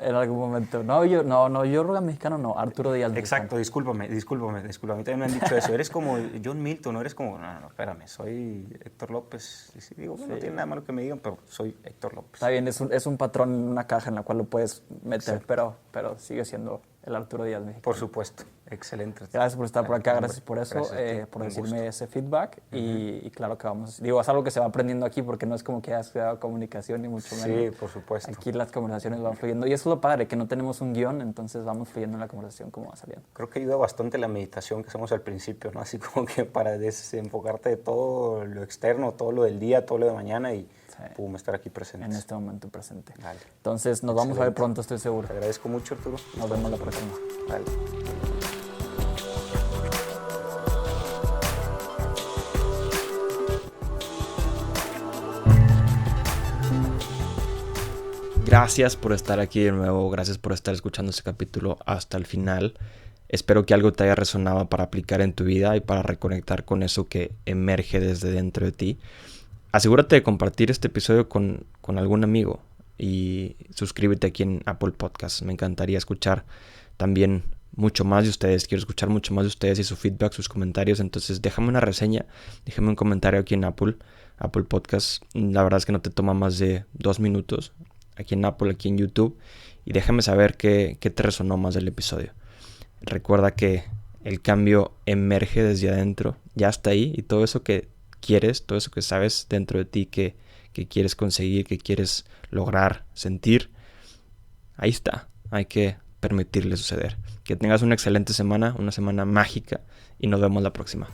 No, Joe Rogan mexicano no, Arturo Díaz mexicano. Exacto, discúlpame. A mí también me han dicho eso. Eres como John Milton, no eres como... No, espérame, soy Héctor López. Y sí, digo, bueno, no tiene nada malo que me digan, pero soy Héctor López. Está bien, es un patrón en una caja en la cual lo puedes meter, pero sigue siendo el Arturo Díaz mexicano. Por supuesto, excelente. Gracias por estar por acá, gracias por eso, por decirme ese feedback y claro que es algo que se va aprendiendo aquí porque no es como que hayas creado comunicación ni mucho menos. Sí, por supuesto. Aquí las conversaciones van fluyendo y eso es lo padre, que no tenemos un guión, entonces vamos fluyendo en la conversación como va saliendo. Creo que ayuda bastante la meditación que hacemos al principio, ¿no? Así como que para desenfocarte de todo lo externo, todo lo del día, todo lo de mañana y pum, estar aquí presente. En este momento presente. Dale. Entonces nos vamos a ver pronto, estoy seguro. Te agradezco mucho, Arturo. Nos vemos la próxima. Dale. Gracias por estar aquí de nuevo, gracias por estar escuchando este capítulo hasta el final. Espero que algo te haya resonado para aplicar en tu vida y para reconectar con eso que emerge desde dentro de ti. Asegúrate de compartir este episodio con algún amigo y suscríbete aquí en Apple Podcasts. Me encantaría escuchar también mucho más de ustedes. Quiero escuchar mucho más de ustedes y su feedback, sus comentarios. Entonces déjame una reseña, déjame un comentario aquí en Apple Podcasts. La verdad es que no te toma más de 2 minutos. Aquí en Apple, aquí en YouTube. Y déjame saber qué te resonó más del episodio. Recuerda que el cambio emerge desde adentro. Ya está ahí. Y todo eso que quieres, todo eso que sabes dentro de ti que quieres conseguir, que quieres lograr, sentir, ahí está. Hay que permitirle suceder. Que tengas una excelente semana, una semana mágica y nos vemos la próxima.